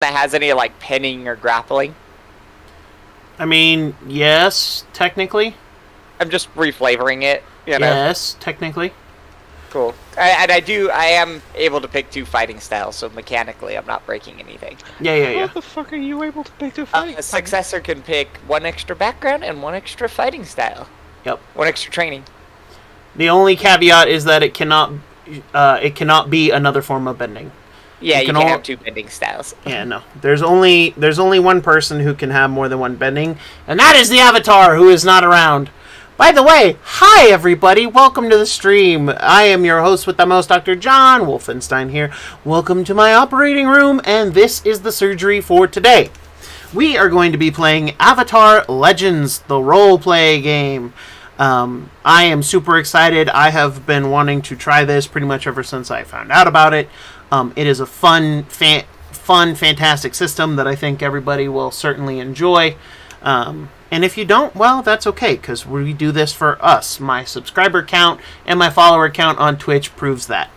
that has any, like, pinning or grappling? I mean, yes, technically. I'm just reflavoring it, you know? Yes, technically. Cool. I am able to pick 2 fighting styles, so mechanically I'm not breaking anything. Yeah. How the fuck are you able to pick 2 fighting A successor can pick 1 extra background and 1 extra fighting style. Yep. 1 extra training. The only caveat is that it cannot be another form of bending. Yeah, you can't have 2 bending styles. Yeah, no. There's only one person who can have more than 1 bending, and that is the Avatar, who is not around. By the way, hi everybody, welcome to the stream. I am your host with the most, Dr.JWolfenstein here. Welcome to my operating room, and this is the surgery for today. We are going to be playing Avatar Legends, the roleplay game. I am super excited. I have been wanting to try this pretty much ever since I found out about it. It is a fun, fantastic system that I think everybody will certainly enjoy. And if you don't, well, that's okay, because we do this for us. My subscriber count and my follower count on Twitch proves that.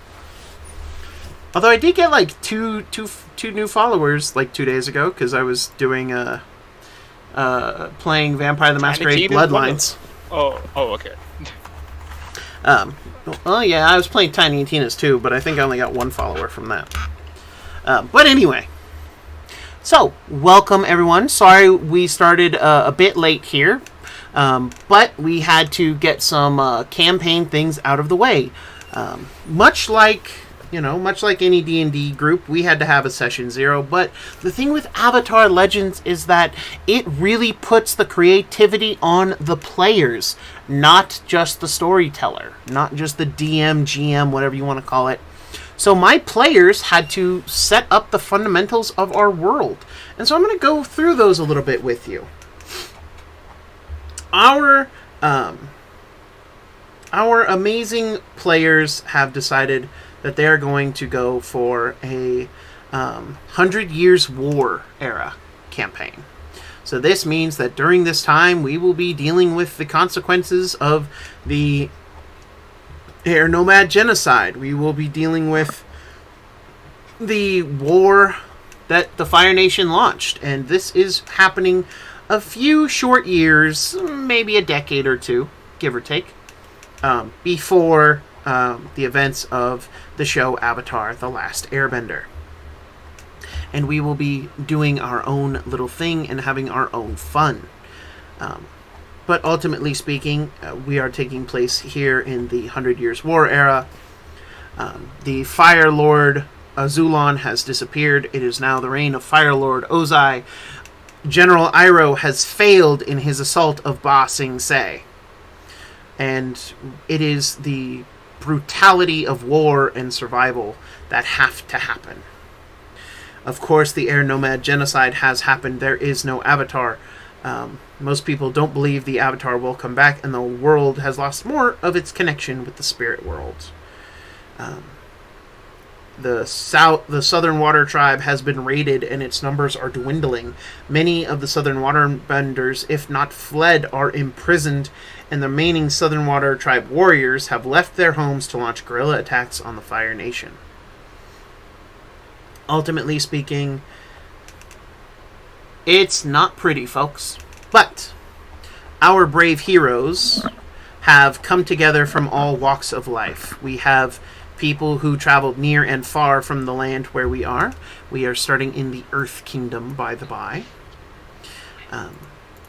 Although I did get like two new followers like 2 days ago, because I was doing playing Vampire the Masquerade Bloodlines. Oh, okay. Well, yeah, I was playing Tiny and Tina's too, but I think I only got 1 follower from that. But anyway. So, welcome everyone. Sorry we started a bit late here, but we had to get some campaign things out of the way. Much like any D&D group, we had to have a session 0, but the thing with Avatar Legends is that it really puts the creativity on the players, not just the storyteller, not just the DM, GM, whatever you want to call it. So my players had to set up the fundamentals of our world. And so I'm going to go through those a little bit with you. Our amazing players have decided that they are going to go for a 100 Years War era campaign. So this means that during this time we will be dealing with the consequences of the Air Nomad genocide. We will be dealing with the war that the Fire Nation launched. And this is happening a few short years, maybe a decade or 2, give or take, before the events of the show Avatar: The Last Airbender. And we will be doing our own little thing and having our own fun. But ultimately speaking, we are taking place here in the 100 Years War era. The Fire Lord Azulon has disappeared. It is now the reign of Fire Lord Ozai. General Iroh has failed in his assault of Ba Sing Se. And it is the brutality of war and survival that have to happen. Of course, the Air Nomad genocide has happened. There is no Avatar. Most people don't believe the Avatar will come back, and the world has lost more of its connection with the spirit world. The Southern Water Tribe has been raided, and its numbers are dwindling. Many of the Southern Waterbenders, if not fled, are imprisoned, and the remaining Southern Water Tribe warriors have left their homes to launch guerrilla attacks on the Fire Nation. Ultimately speaking, it's not pretty, folks. But our brave heroes have come together from all walks of life. We have people who traveled near and far from the land where we are. We are starting in the Earth Kingdom, by the by.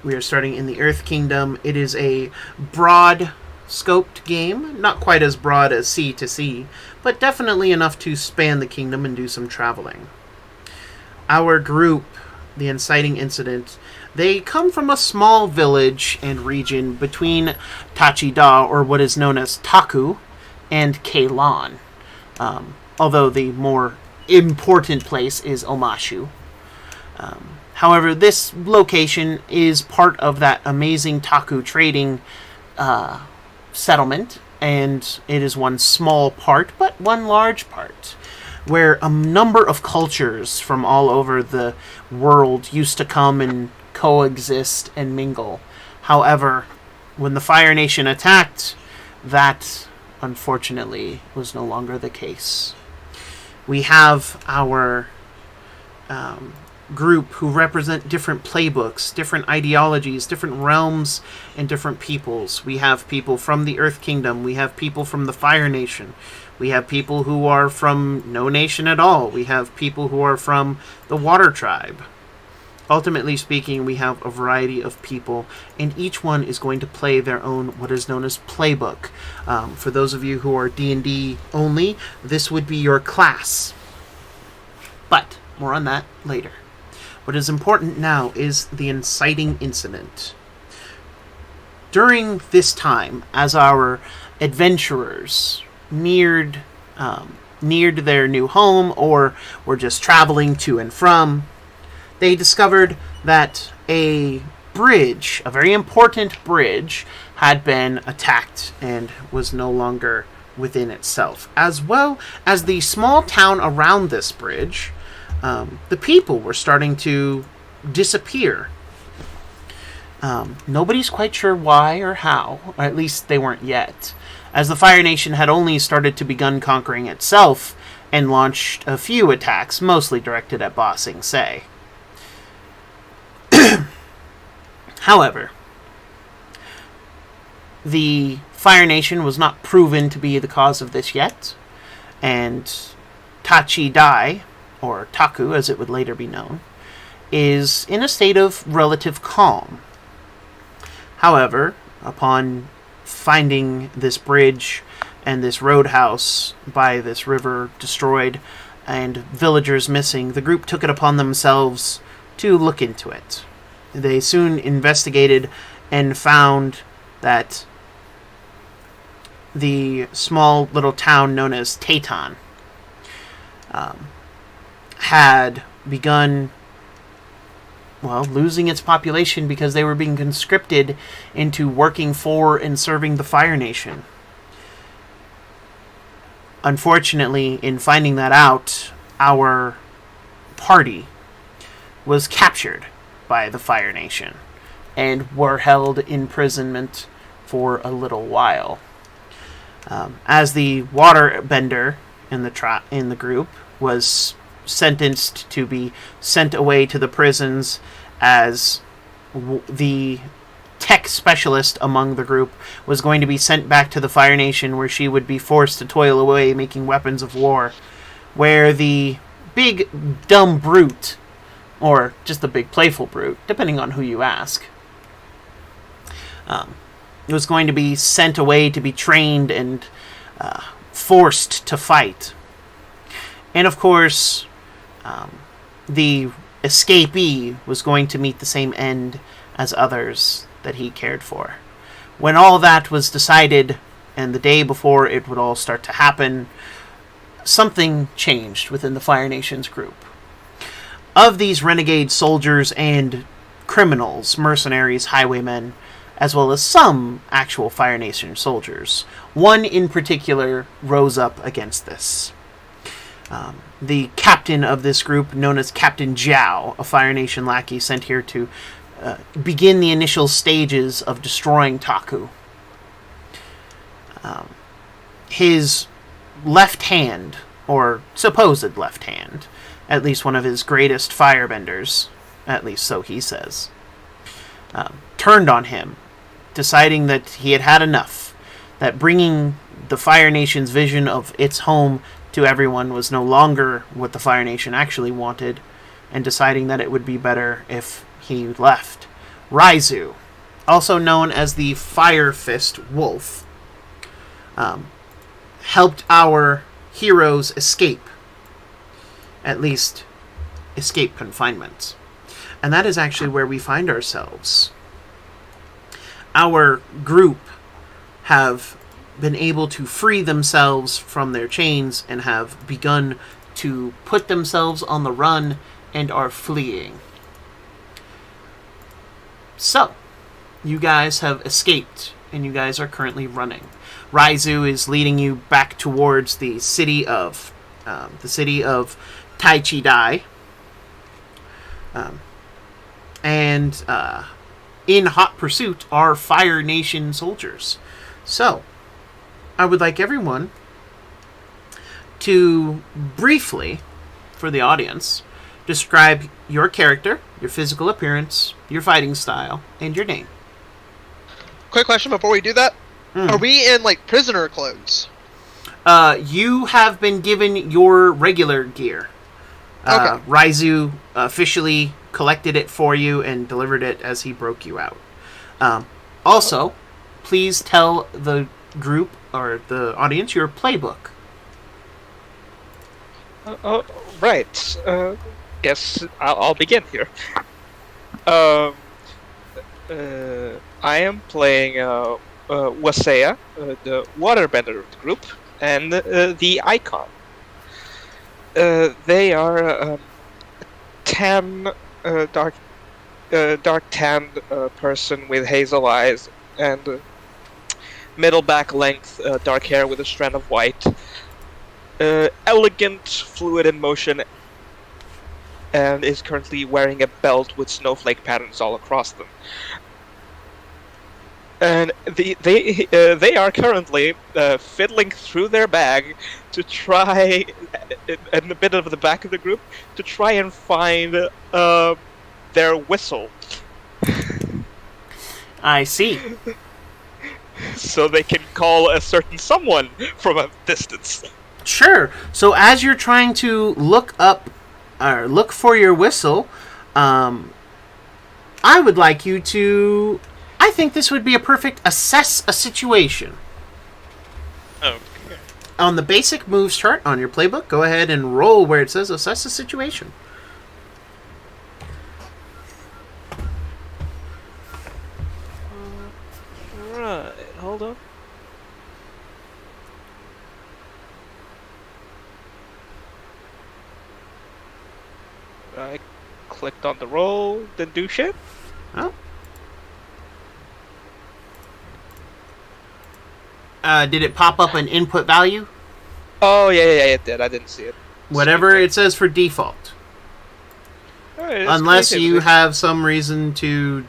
We are starting in the Earth Kingdom. It is a broad-scoped game. Not quite as broad as Sea to Sea, but definitely enough to span the kingdom and do some traveling. Our group, the inciting incident, they come from a small village and region between Tachida, or what is known as Taku, and Keilan. Although the more important place is Omashu. However, this location is part of that amazing Taku trading settlement, and it is one small part, but one large part, where a number of cultures from all over the world used to come and coexist and mingle. However, when the Fire Nation attacked, that unfortunately was no longer the case. We have our group who represent different playbooks, different ideologies, different realms, and different peoples. We have people from the Earth Kingdom. We have people from the Fire Nation. We have people who are from no nation at all. We have people who are from the Water Tribe. Ultimately speaking, we have a variety of people, and each one is going to play their own what is known as playbook. For those of you who are D&D only, this would be your class. But more on that later. What is important now is the inciting incident. During this time, as our adventurers neared their new home, or were just traveling to and from, they discovered that a bridge, a very important bridge, had been attacked and was no longer within itself. As well as the small town around this bridge, the people were starting to disappear. Nobody's quite sure why or how, or at least they weren't yet, as the Fire Nation had only started to begun conquering itself and launched a few attacks, mostly directed at Ba Sing Se. However, the Fire Nation was not proven to be the cause of this yet, and Tachi Dai, or Taku as it would later be known, is in a state of relative calm. However, upon finding this bridge and this roadhouse by this river destroyed and villagers missing, the group took it upon themselves to look into it. They soon investigated and found that the small little town known as Taitan had begun, losing its population because they were being conscripted into working for and serving the Fire Nation. Unfortunately, in finding that out, our party was captured by the Fire Nation and were held in imprisonment for a little while. As the waterbender in the group was sentenced to be sent away to the prisons, as the tech specialist among the group was going to be sent back to the Fire Nation, where she would be forced to toil away making weapons of war, where the big dumb brute, or just the big playful brute, depending on who you ask, was going to be sent away to be trained and forced to fight. And of course, the escapee was going to meet the same end as others that he cared for. When all that was decided, and the day before it would all start to happen, something changed within the Fire Nation's group. Of these renegade soldiers and criminals, mercenaries, highwaymen, as well as some actual Fire Nation soldiers, one in particular rose up against this. The captain of this group, known as Captain Jiao, a Fire Nation lackey sent here to begin the initial stages of destroying Taku. His left hand, or supposed left hand, at least one of his greatest firebenders, at least so he says, turned on him, deciding that he had had enough, that bringing the Fire Nation's vision of its home to everyone was no longer what the Fire Nation actually wanted, and deciding that it would be better if he left. Raizu, also known as the Fire Fist Wolf, helped our heroes escape, at least escape confinement. And that is actually where we find ourselves. Our group have been able to free themselves from their chains and have begun to put themselves on the run and are fleeing. So, you guys have escaped, and you guys are currently running. Raizu is leading you back towards the city of Taichi Dai. And in hot pursuit are Fire Nation soldiers. So, I would like everyone to briefly, for the audience, describe your character, your physical appearance, your fighting style, and your name. Quick question before we do that. Are we in, like, prisoner clothes? You have been given your regular gear. Okay. Raizu officially collected it for you and delivered it as he broke you out. Also, please tell the group or the audience your playbook. Right. Yes, I'll begin here. I am playing Wasea, the waterbender of the group, and the Icon. They are tan, dark tanned person with hazel eyes and middle back length dark hair with a strand of white. Elegant, fluid in motion, and is currently wearing a belt with snowflake patterns all across them. And they are currently fiddling through their bag to try, in a bit of the back of the group, to try and find their whistle. I see. So they can call a certain someone from a distance. Sure. So as you're trying to look for your whistle, I would like you to... I think this would be a perfect assess a situation. Okay. On the basic moves chart on your playbook, go ahead and roll where it says assess a situation. Right, hold on. I clicked on the roll, didn't do shit. Oh. Did it pop up an input value? Oh, yeah, it did. I didn't see it. Whatever it says for default. Alright, Unless you creativity. have some reason to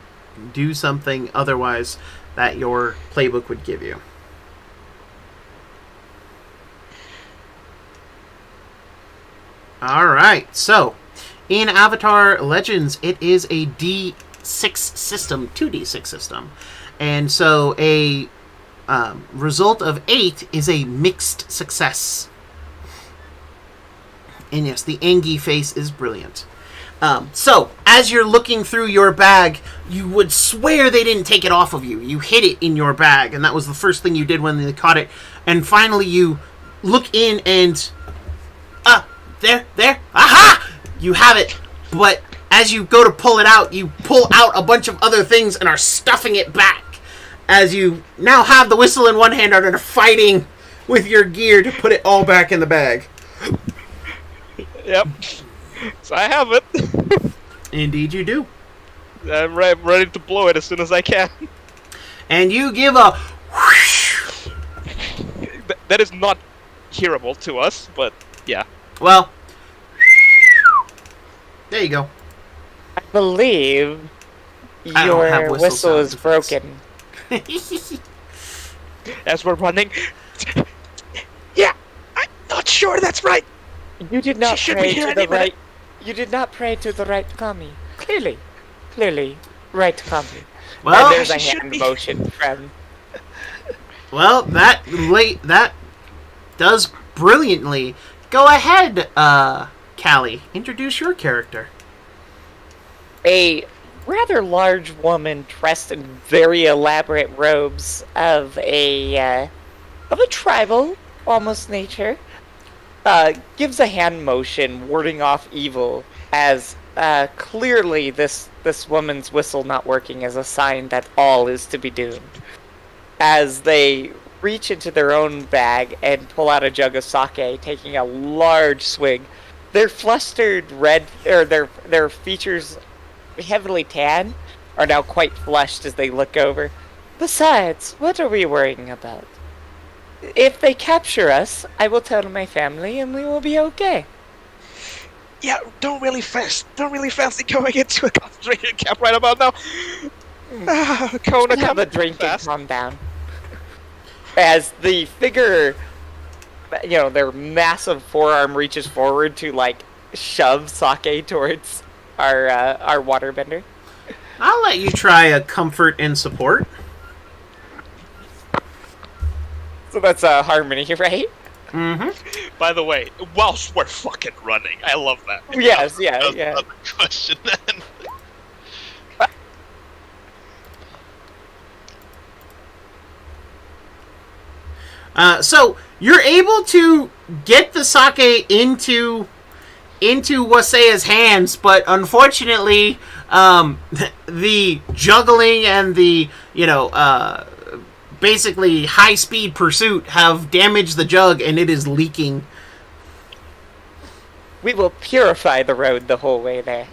do something otherwise that your playbook would give you. Alright, so in Avatar Legends, it is a D6 system, 2D6 system. And so a result of 8 is a mixed success. And yes, the Angie face is brilliant. So, as you're looking through your bag, you would swear they didn't take it off of you. You hid it in your bag, and that was the first thing you did when they caught it. And finally, you look in and... there, aha! You have it. But as you go to pull it out, you pull out a bunch of other things and are stuffing it back. As you now have the whistle in one hand and are fighting with your gear to put it all back in the bag. Yep. So I have it. Indeed you do. I'm ready to blow it as soon as I can. And you give a whoosh. That is not hearable to us, but yeah. Well, there you go. I believe I don't have your whistle whistle is sound broken. As we're running. Yeah, I'm not sure that's right. You did not She should be pray here to any the minute. right. You did not pray to the right kami. Clearly, right kami. Well, and there's a she should hand be- motion from. well, that does brilliantly. Go ahead, Callie. Introduce your character. A rather large woman dressed in very elaborate robes of a tribal almost nature gives a hand motion warding off evil as clearly this woman's whistle not working is a sign that all is to be doomed. As they reach into their own bag and pull out a jug of sake, taking a large swig, their flustered red, or their features heavily tan, are now quite flushed as they look over. Besides, what are we worrying about? If they capture us, I will tell my family and we will be okay. Yeah, don't really fancy going into a concentration camp right about now. Kona, Have come a drink and fast. calm down. As the figure, their massive forearm reaches forward to, shove sake towards our waterbender. I'll let you try a comfort and support. So that's harmony, right? Mm-hmm. By the way, whilst we're fucking running, I love that. Yes, yeah, That's yeah. another question then. So you're able to get the sake into Wasea's hands, but unfortunately, the juggling and the basically high speed pursuit have damaged the jug, and it is leaking. We will purify the road the whole way there.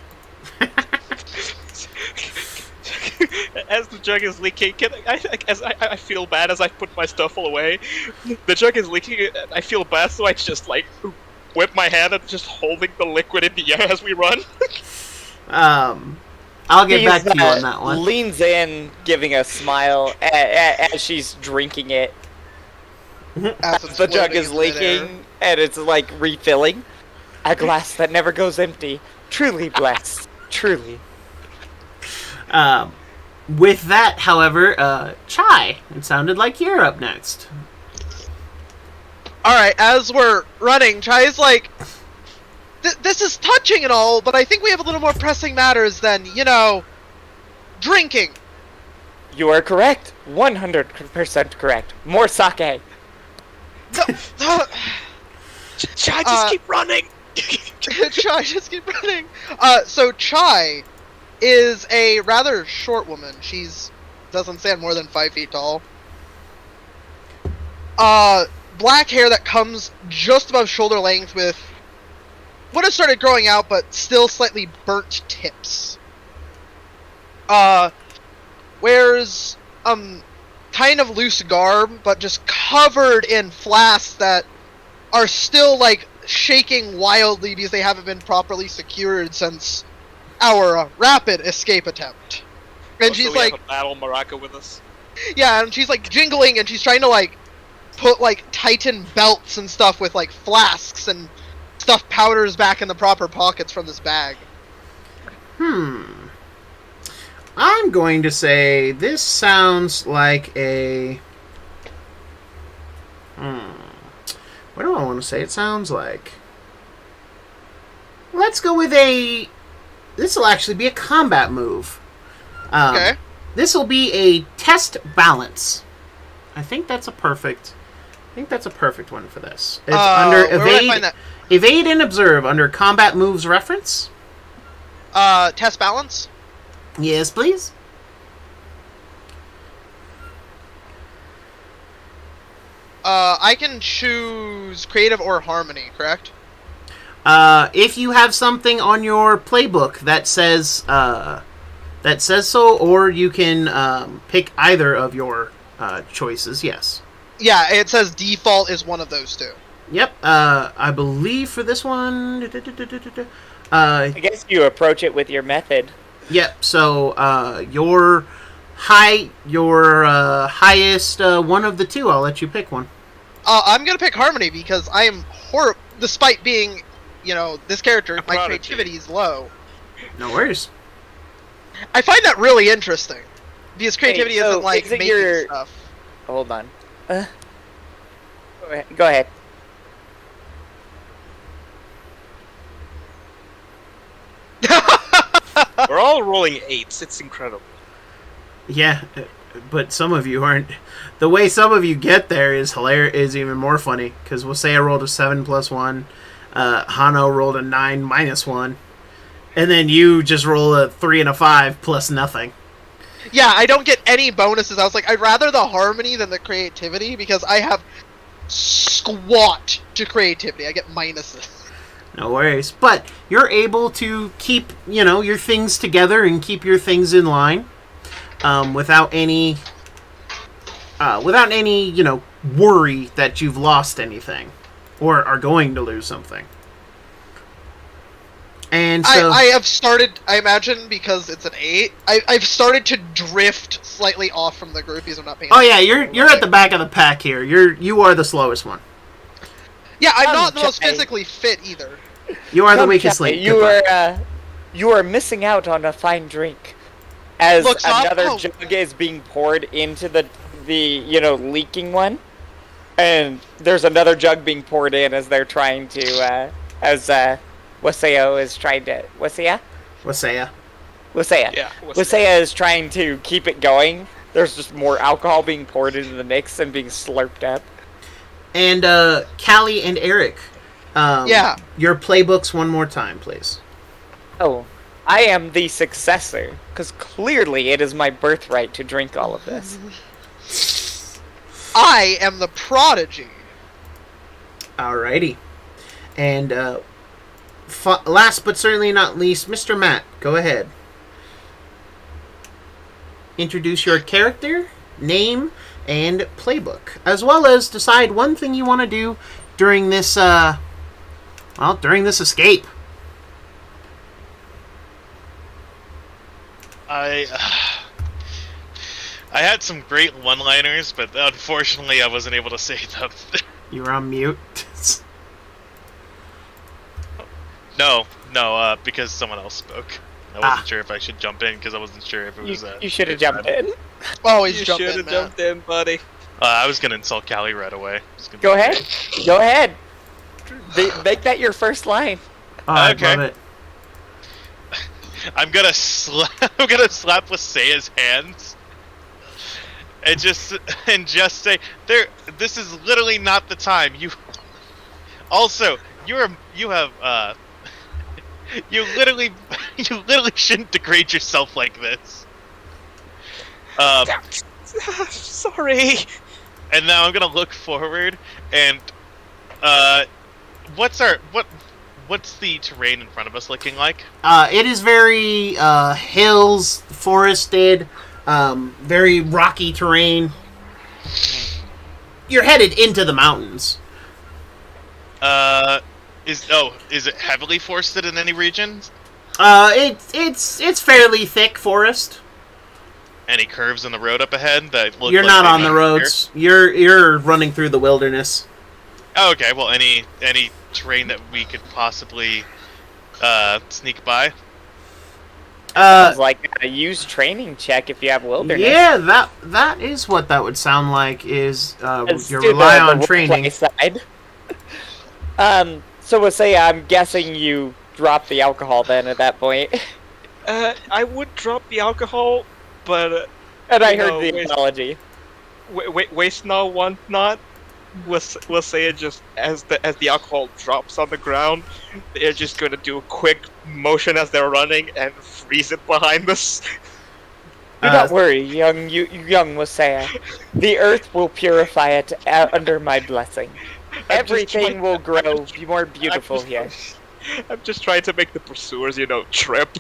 As the jug is leaking, I feel bad as I put my stuff all away. The jug is leaking, I feel bad, so I just like whip my hand and just holding the liquid in the air as we run. I'll get back to you on that one. Leans in, giving a smile as she's drinking it. As The jug is leaking, and it's like refilling. A glass that never goes empty. Truly blessed. Truly. With that, however, Chai, it sounded like you're up next. Alright, as we're running, Chai's like, this is touching and all, but I think we have a little more pressing matters than, drinking. You are correct. 100% correct. More sake. Chai, just keep running! Chai, just keep running. So Chai is a rather short woman. Doesn't stand more than 5 feet tall. Black hair that comes just above shoulder length with what has started growing out, but still slightly burnt tips. Wears kind of loose garb, but just covered in flasks that are still like shaking wildly because they haven't been properly secured since our rapid escape attempt. And she's we like, have a battle maraca with us. yeah, and she's like jingling, and she's trying to like put like tighten belts and stuff with like flasks and stuff powders back in the proper pockets from this bag. I'm going to say this sounds like a... What do I want to say it sounds like? Let's go with a... This will actually be a combat move. Okay. This will be a test balance. I think that's a perfect one for this. It's under where would I find that? evade and observe under combat moves reference. Test balance? Yes, please. I can choose creative or harmony, correct? If you have something on your playbook that says so, or you can pick either of your choices. Yes. Yeah, it says default is one of those two. Yep. I believe for this one. I guess you approach it with your method. Yep. So your highest one of the two. I'll let you pick one. I'm gonna pick harmony because I am horrible. Despite being, this character, my prodigy. creativity is low. No worries. I find that really interesting because creativity so isn't like is it making your- stuff. Hold on. Go ahead. We're all rolling 8s. It's incredible. Yeah, but some of you aren't. The way some of you get there is hilarious. Is even more funny because we'll say I rolled a 7 plus 1, Hano rolled a 9 minus 1, and then you just roll a 3 and a 5 plus nothing. Yeah, I don't get any bonuses. I was like, I'd rather the harmony than the creativity because I have squat to creativity. I get minuses. No worries, but you're able to keep your things together and keep your things in line, without any worry that you've lost anything or are going to lose something. And so I have started, I imagine, because it's an 8, I've started to drift slightly off from the group because I'm not paying oh yeah, you're at the back of the pack here. You are the slowest one. Yeah, I'm not the most Jai. physically fit either. You are the Come, weakest Kelly, link. You Goodbye. you are missing out on a fine drink. As Looks up- another oh. jug is being poured into the leaking one, and there's another jug being poured in as they're trying to Waseo is trying to Wasea. Wasea. Yeah. Wasea is trying to keep it going. There's just more alcohol being poured into the mix and being slurped up. And Callie and Eric. Yeah. Your playbooks one more time, please. Oh, I am the successor, because clearly it is my birthright to drink all of this. I am the prodigy. Alrighty. And last but certainly not least, Mr. Matt, go ahead. Introduce your character, name, and playbook, as well as decide one thing you want to do during this, during this escape. I had some great one-liners, but unfortunately I wasn't able to say them. You're on mute. No, because someone else spoke. I wasn't sure if I should jump in because I wasn't sure if it was. You should have jumped in. Always You jump should in, have man. jumped in, buddy. I was gonna insult Callie right away. Go ahead. Go ahead. Make that your first line. Oh, I Okay. love it. I'm gonna slap Wasea's hands, and just say, "There, this is literally not the time." You literally shouldn't degrade yourself like this. Sorry. And now I'm gonna look forward and what's the terrain in front of us looking like? It is very hills, forested, very rocky terrain. You're headed into the mountains. Is it heavily forested in any regions? It's fairly thick forest. Any curves in the road up ahead that look You're like not they on the might roads. You're running through the wilderness. Oh, okay, well any terrain that we could possibly sneak by? Sounds like a used training check if you have wilderness. Yeah, that is what that would sound like. Is Let's you do rely the on roleplay training. Side. So we'll say I'm guessing you dropped the alcohol then at that point. I would drop the alcohol, but And I You heard know, the wait- apology. waste not, want not. We'll say it just as the alcohol drops on the ground, they're just gonna do a quick motion as they're running and freeze it behind us. Do not worry, young Wasea. The earth will purify it under my blessing. Everything will grow more beautiful here. I'm just trying to make the pursuers, trip.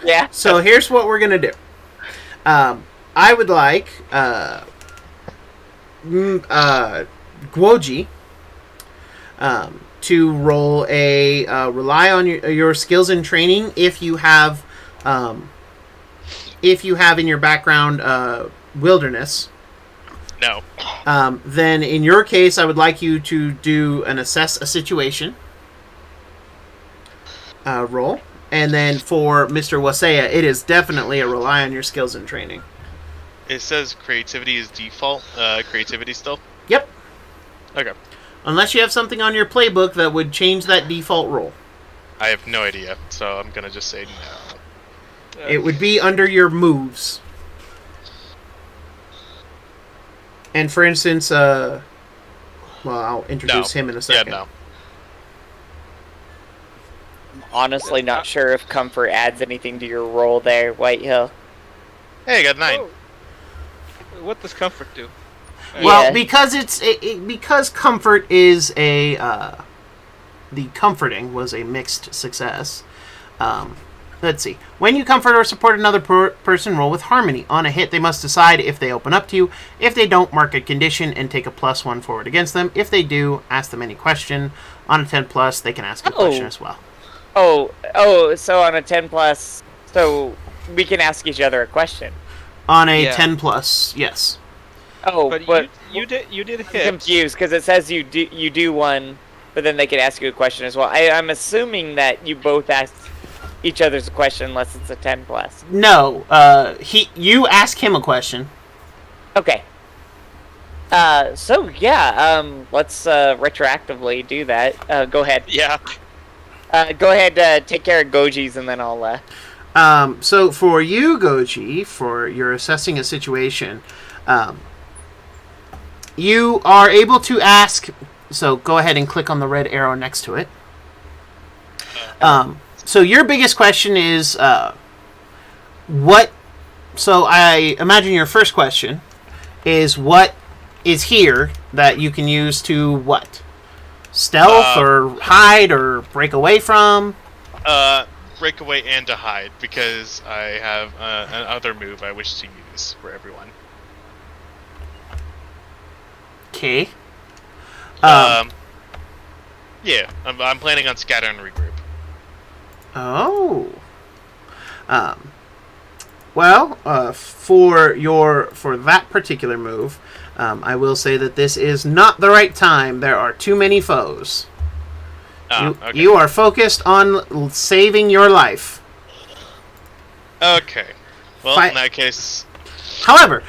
Yeah. So here's what we're gonna do. I would like Guoji to roll a rely on your skills and training if you have in your background wilderness. No. Then in your case, I would like you to do an assess a situation roll. And then for Mr. Wasea, it is definitely a rely on your skills and training. It says creativity is default. Creativity still? Yep. Okay. Unless you have something on your playbook that would change that default roll. I have no idea, so I'm gonna just say no. It would be under your moves. And for instance, I'll introduce him in a second. Yeah, no. Honestly, not sure if comfort adds anything to your role there, Whitehill. Hey, I got 9. Oh. What does comfort do? Well, Yeah. because because comfort is a the comforting was a mixed success. Let's see. When you comfort or support another person, roll with harmony. On a hit, they must decide if they open up to you. If they don't, mark a condition and take a +1 forward against them. If they do, ask them any question. On a 10+, they can ask a question as well. So on a 10+, so we can ask each other a question. On a Yeah. 10+, yes. Oh, But but you did I'm hit. confused because it says you do one but then they can ask you a question as well. I'm assuming that you both asked each other's a question unless it's a 10 plus. No, you ask him a question. Okay. So yeah, let's retroactively do that. Go ahead. Yeah. Go ahead, take care of Goji's, and then I'll. So for you, Goji, for you're assessing a situation, you are able to ask. So go ahead and click on the red arrow next to it. So your biggest question is what? So I imagine your first question is what is here that you can use to what? Stealth or hide or break away from? Break away and to hide, because I have another move I wish to use for everyone. Okay. Yeah, I'm planning on scatter and regroup. Oh. Well, for that particular move, I will say that this is not the right time. There are too many foes. Okay. You are focused on saving your life. Okay. Well, in that case... However,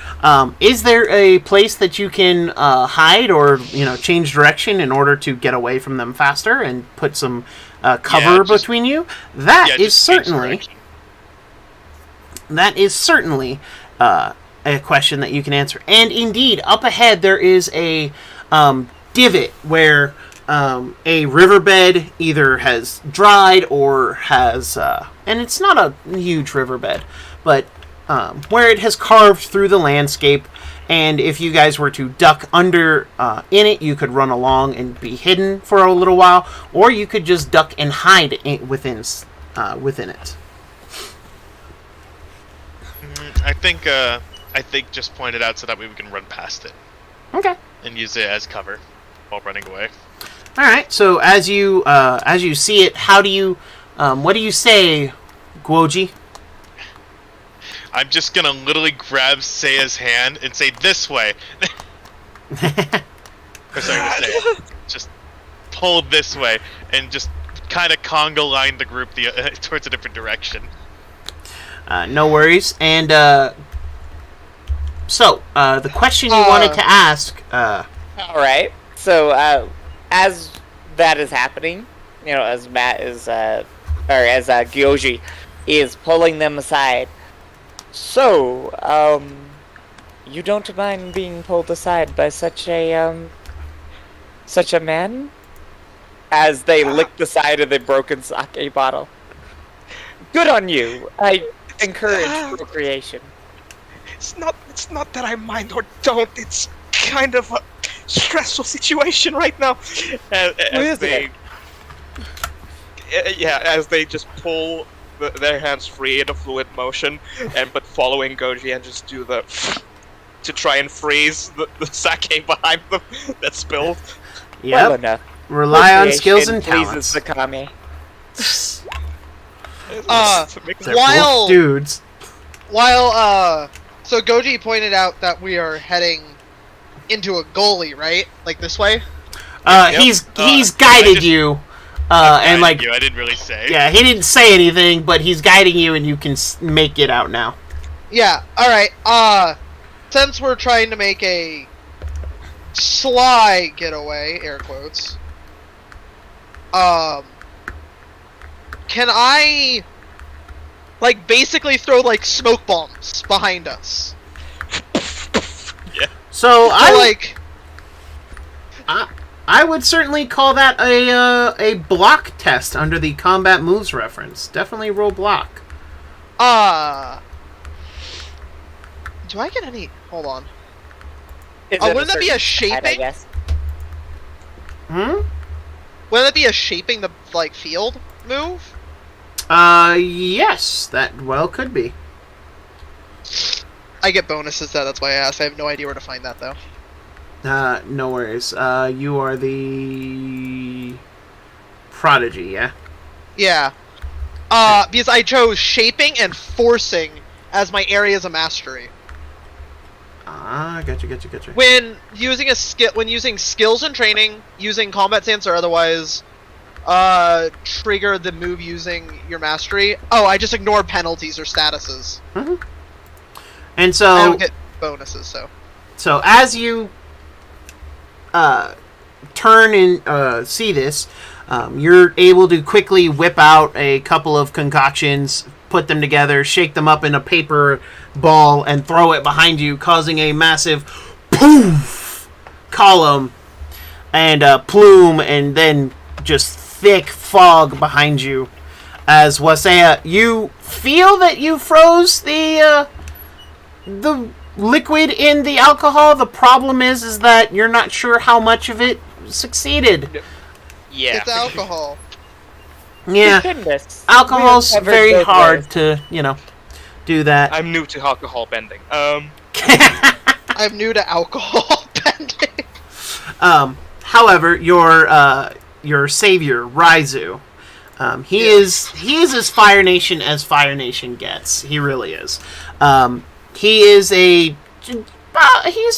is there a place that you can hide or change direction in order to get away from them faster and put some cover between you? That is certainly a question that you can answer. And indeed, up ahead there is a divot where a riverbed either has dried or has, and it's not a huge riverbed, but where it has carved through the landscape, and if you guys were to duck under in it, you could run along and be hidden for a little while, or you could just duck and hide within it. I think just point it out so that way we can run past it. Okay. And use it as cover while running away. All right. So as you see it, how do you what do you say, Guoji? I'm just gonna literally grab Seiya's hand and say, "This way." Or sorry, just pull this way and just kind of conga line the group towards a different direction. No worries. And so the question you wanted to ask. All right. So as that is happening, as Matt is, or as Gyoji is pulling them aside. So, you don't mind being pulled aside by such a man? As they lick the side of the broken sake bottle. Good on you. I encourage procreation. It's not that I mind or don't. It's kind of a stressful situation right now. As they just pull their hands free in a fluid motion, but following Goji and just do to try and freeze the sake behind them that spilled. Yep. Well enough. Rely on skills and talents. Pleases the kami. While dudes. So Goji pointed out that we are heading into a gully, right? Like this way? He's guided you. And like I didn't really say. Yeah, he didn't say anything, but he's guiding you, and you can make it out now. Yeah. All right. Since we're trying to make a sly getaway, air quotes. Can I, basically throw smoke bombs behind us? Yeah. So I would certainly call that a block test under the combat moves reference. Definitely roll block. Do I get any? Hold on. Wouldn't that be a shaping? I guess. Hmm? Wouldn't that be a shaping the field move? Yes, that could be. I get bonuses that's why I asked. I have no idea where to find that though. No worries. You are the prodigy, yeah? Yeah. Because I chose shaping and forcing as my areas of mastery. Ah, gotcha. When using skills and training, using combat stance or otherwise, trigger the move using your mastery. Oh, I just ignore penalties or statuses. Mm-hmm. And so I don't get bonuses, so. So as you turn and see this, you're able to quickly whip out a couple of concoctions, put them together, shake them up in a paper ball, and throw it behind you, causing a massive poof column and plume, and then just thick fog behind you. As Wasea, you feel that you froze the liquid in the alcohol. The problem is that you're not sure how much of it succeeded. Yeah. It's alcohol. Yeah, Goodness. alcohol's We have covered very both hard ways. to, do that. I'm new to alcohol bending. I'm new to alcohol bending. However, your savior Raizu, he is as Fire Nation as Fire Nation gets. He really is. He is he's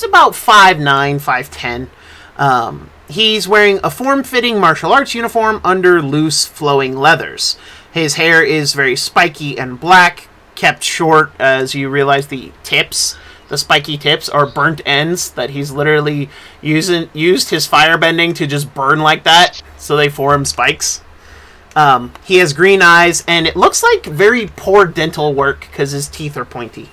about 5'9", 5'10". He's wearing a form-fitting martial arts uniform under loose, flowing leathers. His hair is very spiky and black, kept short as you realize the spiky tips are burnt ends that he's literally used his firebending to just burn like that, so they form spikes. He has green eyes, and it looks like very poor dental work because his teeth are pointy.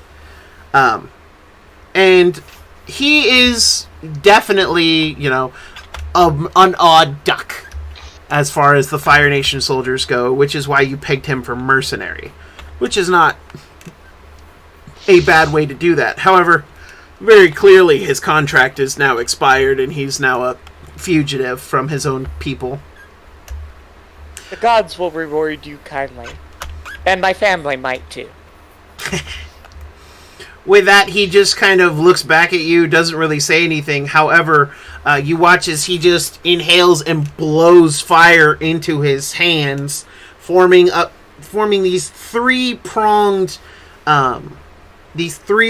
And he is definitely, an odd duck as far as the Fire Nation soldiers go, which is why you picked him for mercenary, which is not a bad way to do that. However, very clearly his contract is now expired and he's now a fugitive from his own people. The gods will reward you kindly. And my family might too. With that, he just kind of looks back at you, doesn't really say anything. However, you watch as he just inhales and blows fire into his hands, forming these three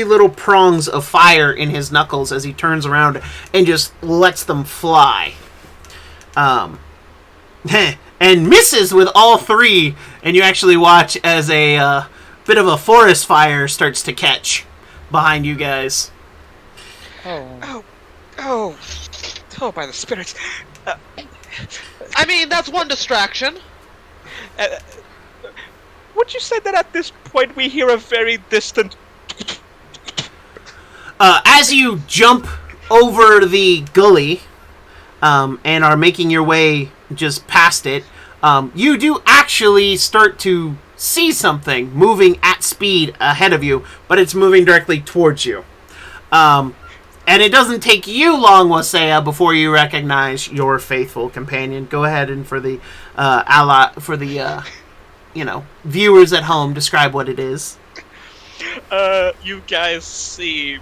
little prongs of fire in his knuckles as he turns around and just lets them fly. And misses with all three, and you actually watch as a bit of a forest fire starts to catch behind you guys. Oh, by the spirits. I mean, that's one distraction. Would you say that at this point we hear a very distant... As you jump over the gully and are making your way just past it, you do actually start to see something moving at speed ahead of you, but it's moving directly towards you. And it doesn't take you long, Wasea, before you recognize your faithful companion. Go ahead and for the viewers at home, describe what it is. You guys see...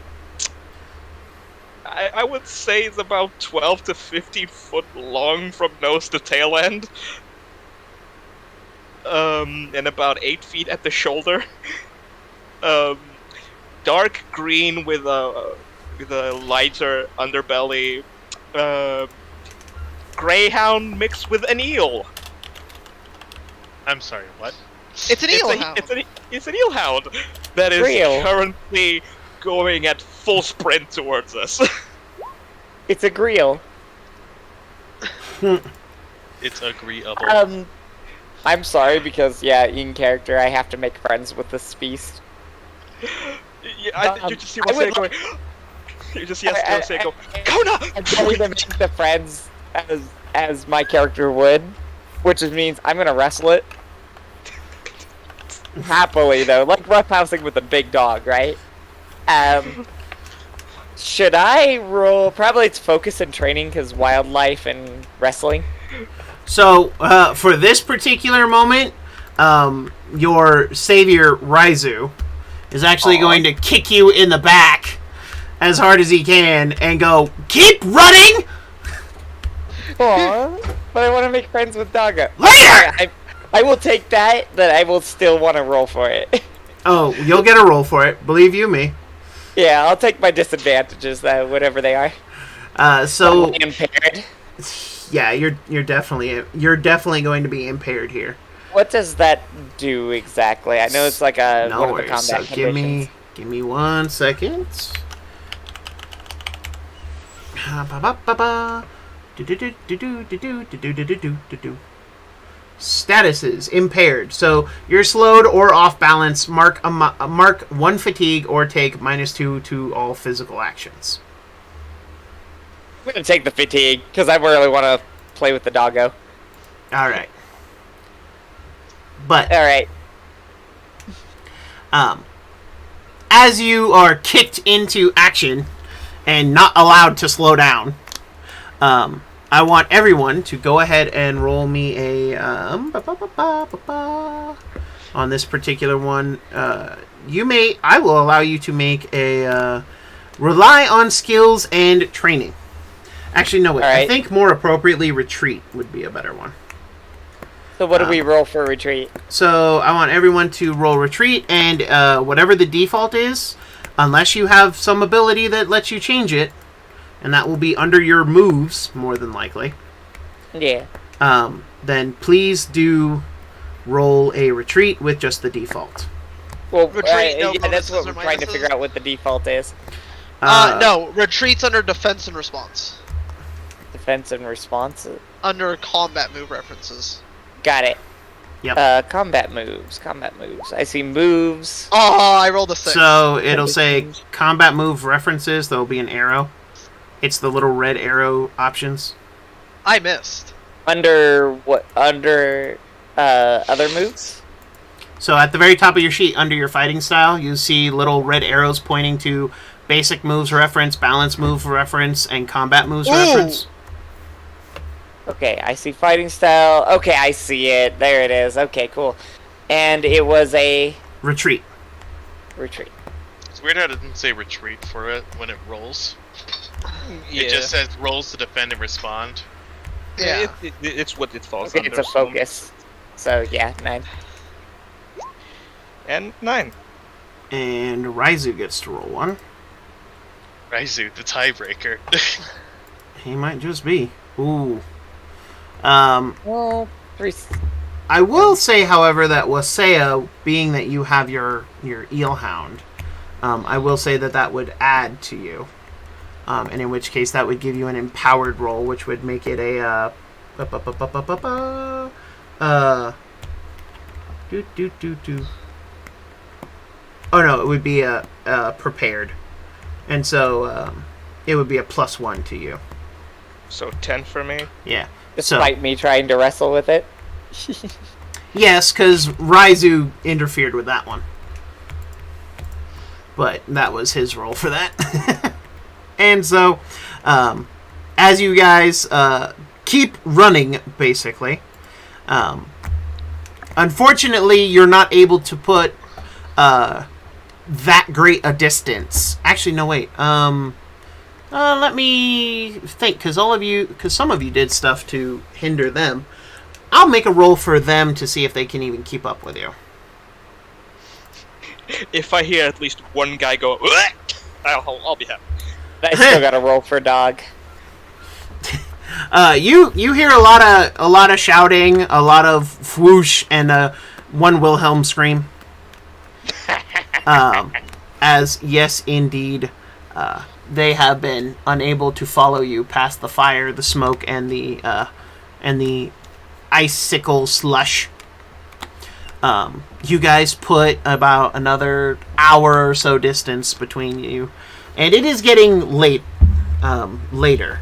I would say it's about 12 to 15 foot long from nose to tail end. And about 8 feet at the shoulder. Dark green with a lighter underbelly. Greyhound mixed with an eel. I'm sorry, what? It's an eel hound. It's an eel hound that is Real. currently going at full sprint towards us. It's a grill. It's agreeable. I'm sorry because, in character, I have to make friends with this beast. Yeah, you just see Wasea going... You just see Wasea go, Kona! I'm going to make the friends as my character would, which means I'm going to wrestle it. Happily, though. Like roughhousing with a big dog, right? Should I roll? Probably it's focus and training, because wildlife and wrestling. So, for this particular moment, your savior, Raizu, is actually going to kick you in the back as hard as he can and go, "Keep running!" Aww, but I want to make friends with Doggo. Later! I will take that, but I will still want to roll for it. Oh, you'll get a roll for it. Believe you me. Yeah, I'll take my disadvantages though, whatever they are. So Impaired. yeah, you're definitely going to be impaired here. What does that do exactly? I know it's like one No of the worries. combat So conditions. give me 1 second. Statuses impaired. So you're slowed or off balance. Mark 1 fatigue or take -2 to all physical actions. I'm gonna take the fatigue because I really want to play with the doggo. All right. But All right. as you are kicked into action and not allowed to slow down, I want everyone to go ahead and roll me a on this particular one. I will allow you to make a rely on skills and training. Actually, no, wait. All right. I think more appropriately, retreat would be a better one. So what do we roll for retreat? So I want everyone to roll retreat, and whatever the default is, unless you have some ability that lets you change it, and that will be under your moves, more than likely, Yeah. then please do roll a retreat with just the default. Well, Retreat, no yeah, that's what bonuses we're or trying to minuses? figure out what the default is. No, retreats under defense and response. Defense and response. Under combat move references. Got it. Yep. Combat moves. Combat moves. I see moves. Oh, I rolled a 6. So it'll say combat move references. There'll be an arrow. It's the little red arrow options. I missed. Under what? Under other moves? So at the very top of your sheet, under your fighting style, you see little red arrows pointing to basic moves reference, balance move reference, and combat moves Ooh. reference. Okay, I see fighting style. Okay, I see it. There it is. Okay, cool. And it was a Retreat. retreat. It's weird how it doesn't say retreat for it when it rolls. Yeah, It just says rolls to defend and respond. Yeah. it's what it falls Okay, under. it's a focus. So yeah, 9. And 9. And Raizu gets to roll one. Raizu, the tiebreaker. He might just be. Ooh. Well, 3. I will say, however, that Wasea, being that you have your eel hound, I will say that would add to you. And in which case that would give you an empowered roll, which would make it a Oh no, it would be a prepared, and so it would be a +1 to you. So 10 for me. Yeah. Despite me trying to wrestle with it. Yes, because Raizu interfered with that one. But that was his role for that. And so, as you guys keep running, basically, unfortunately, you're not able to put that great a distance. Actually, no, wait. Let me think, because some of you did stuff to hinder them. I'll make a roll for them to see if they can even keep up with you. If I hear at least one guy go, I'll be happy. I still got to roll for dog. You hear a lot of shouting, a lot of whoosh, and one Wilhelm scream. As yes, indeed, they have been unable to follow you past the fire, the smoke, and the icicle slush. You guys put about another hour or so distance between you, and it is getting late. Later.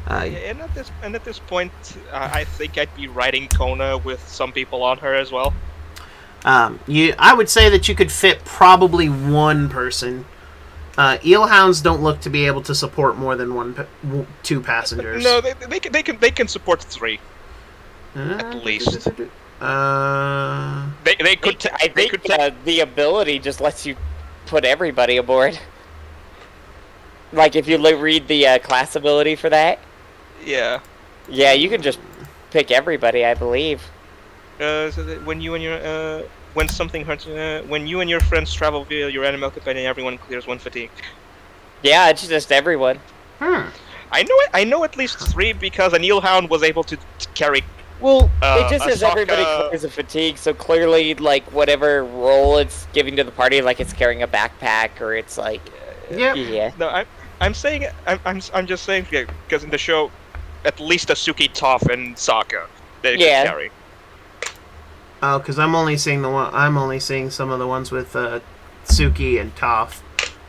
And at this point, I think I'd be riding Kona with some people on her as well. I would say that you could fit probably one person. Eelhounds don't look to be able to support more than two passengers. No, they can support 3 at least. They could. I think the ability just lets you put everybody aboard. Like if you read the class ability for that. Yeah. Yeah, you can just pick everybody, I believe. So that when you and your when something hurts, when you and your friends travel via your animal companion, everyone clears 1 fatigue. Yeah, it's just everyone. I know at least 3 because an eelhound was able to carry. Well, it just a says everybody Sokka- clears a fatigue, so clearly, like, whatever role it's giving to the party, like it's carrying a backpack or it's like, Yep. yeah. No, I'm saying I'm just saying because in the show, at least Asuki, Toph, and Sokka they could carry. Oh, because I'm only seeing some of the ones with Suki and Toph.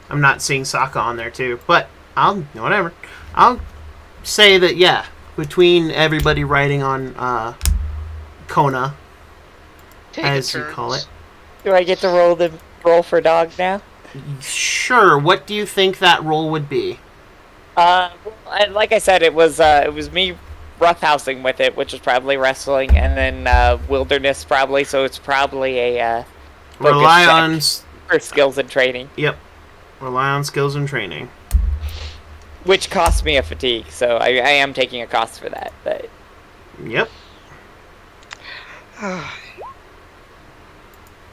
I'm not seeing Sokka on there too, but whatever. I'll say that between everybody riding on Kona, Taking as you turns. call it. Do I get to roll for dog now? Sure. What do you think that role would be? Like I said, it was me roughhousing with it, which is probably wrestling, and then wilderness probably. So it's probably a focus Rely check on for skills and training, rely on skills and training. which costs me a fatigue. So I am taking a cost for that, but Yep.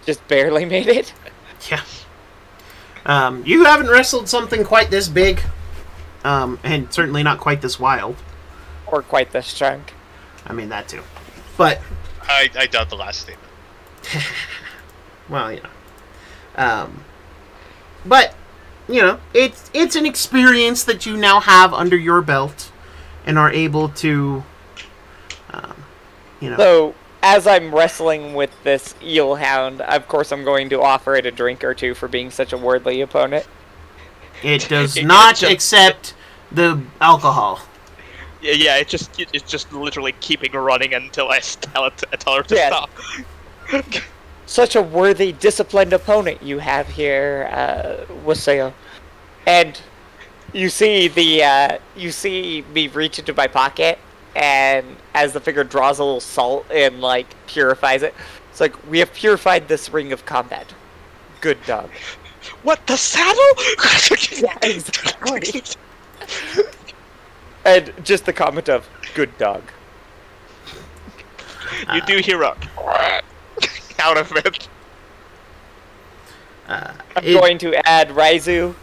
just barely made it. Yeah. You haven't wrestled something quite this big, and certainly not quite this wild. Or quite this chunk. I mean, that too. But, I doubt the last statement. well, but, it's an experience that you now have under your belt and are able to, So, as I'm wrestling with this eel hound, of course I'm going to offer it a drink or two for being such a worthy opponent. It does not accept the alcohol. Yeah, it's just literally keeping running until I tell her to Yeah. stop. Such a worthy, disciplined opponent you have here, Waseo. And you see you see me reach into my pocket, and as the figure draws a little salt and like purifies it, it's like, we have purified this ring of combat. Good dog. What, the saddle? Yeah, exactly. And just the comment of good dog. You do hear a out of it. I'm going to add Raizu,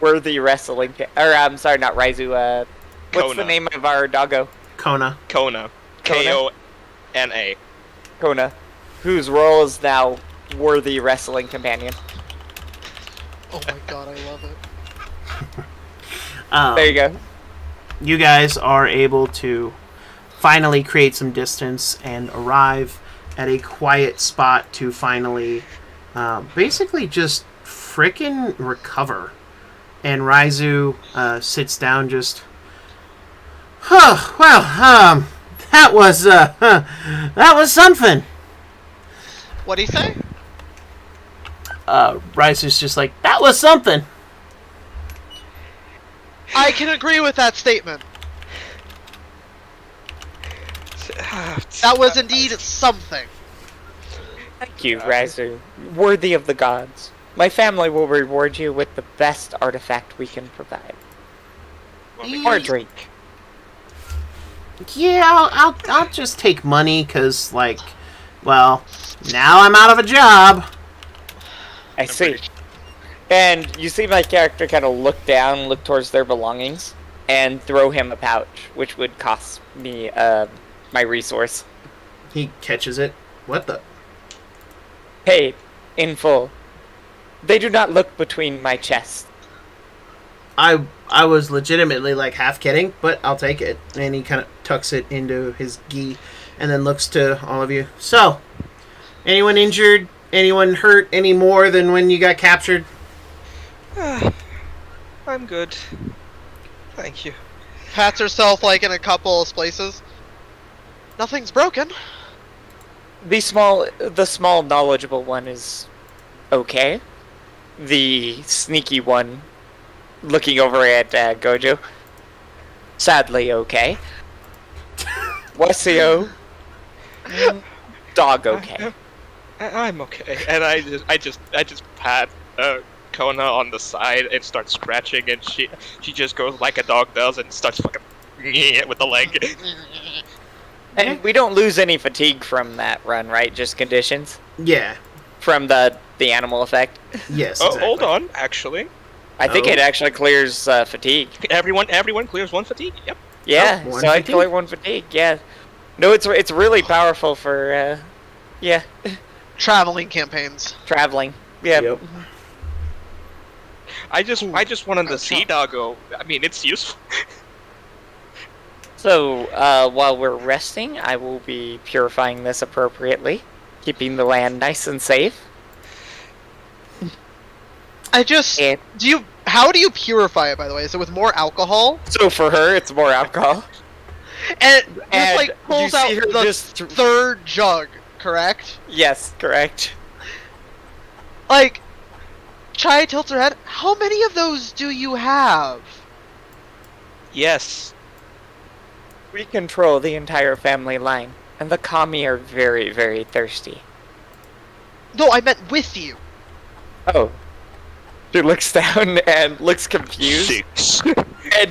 worthy wrestling. I'm sorry, not Raizu. What's the Kona. name of our doggo? Kona. Kona. Kona. Kona, whose role is now worthy wrestling companion. Oh my god, I love it. There you go. You guys are able to finally create some distance and arrive at a quiet spot to finally basically just frickin' recover. And Raizu sits down just... that was something. What'd he say? Raizu's just like, that was something. I can agree with that statement. That was indeed something. Thank you, Raizu. Worthy of the gods. My family will reward you with the best artifact we can provide. Or drink. Yeah, I'll just take money, because, now I'm out of a job. I see. And you see my character kind of look down, look towards their belongings, and throw him a pouch, which would cost me my resource. He catches it. What the? Paid in full. They do not look between my chest. I was legitimately half kidding, but I'll take it. And he kind of tucks it into his gi and then looks to all of you. So, anyone injured? Anyone hurt any more than when you got captured? I'm good. Thank you. Pats herself in a couple of places. Nothing's broken. The small knowledgeable one is okay. The sneaky one, looking over at Gojo, sadly okay. Wasio, dog okay. I'm okay, and I just pat Kona on the side and start scratching, and she just goes like a dog does and starts fucking with the leg. And we don't lose any fatigue from that run, right? Just conditions. Yeah. from the animal effect. Yes. Oh, Exactly. hold on. Actually, I think it actually clears fatigue. everyone clears 1 fatigue. Yep. Yeah, one so I fatigue. clear 1 fatigue. Yeah. No, it's really powerful for yeah, Traveling campaigns. traveling. Yeah. Yep. I just wanted to see doggo. I mean, it's useful. So while we're resting, I will be purifying this appropriately, keeping the land nice and safe. I just And how do you purify it, by the way? Is it with more alcohol? so for her, it's more alcohol. And this And like you pulls out see her the just third jug, correct? Yes, correct. Like, Chai tilts her head. How many of those do you have? Yes. We control the entire family line, and the kami are very, very thirsty. No, I meant with you. Oh. She looks down and looks confused. 6. And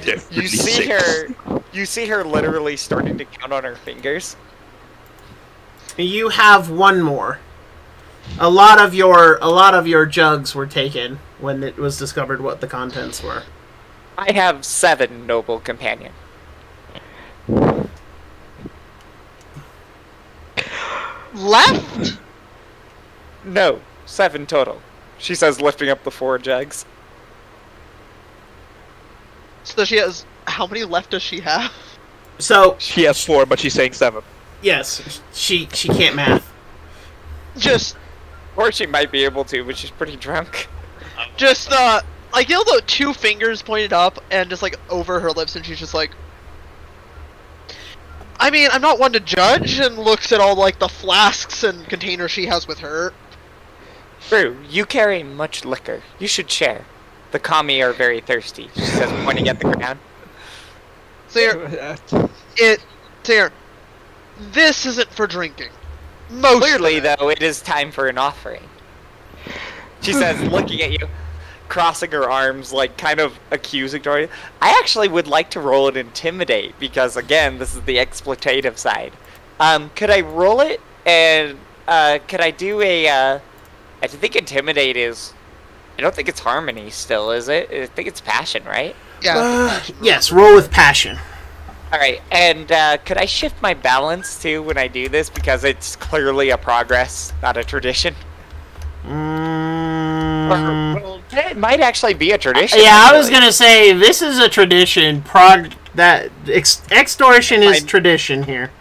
Definitely you see 6. you see her literally starting to count on her fingers. You have one more. A lot of your jugs were taken when it was discovered what the contents were. I have 7, noble companion. Left? No, 7 total. She says, lifting up the 4 jugs. So she has. How many left does she have? So She has 4, but she's saying 7. yes, she can't math. Just, Or she might be able to, but she's pretty drunk. like, you know the 2 fingers pointed up and just, like, over her lips, and she's just like. I mean, I'm not one to judge, and looks at all, like, the flasks and containers she has with her. True, you carry much liquor. You should share. The kami are very thirsty, she says, pointing at the ground. Sayre, this isn't for drinking. Most Clearly, of it. though, it is time for an offering. She says, looking at you, crossing her arms, like, kind of accusatory. I actually would like to roll an Intimidate, because, again, this is the exploitative side. Could I roll it, and, could I do a, I think Intimidate is... I don't think it's Harmony still, is it? I think it's Passion, right? Yeah. Yes, roll with passion. Alright, and could I shift my balance too when I do this? Because it's clearly a progress, not a tradition. Well, it might actually be a tradition. Yeah, I was actually. gonna say this is a tradition. Extortion is tradition here.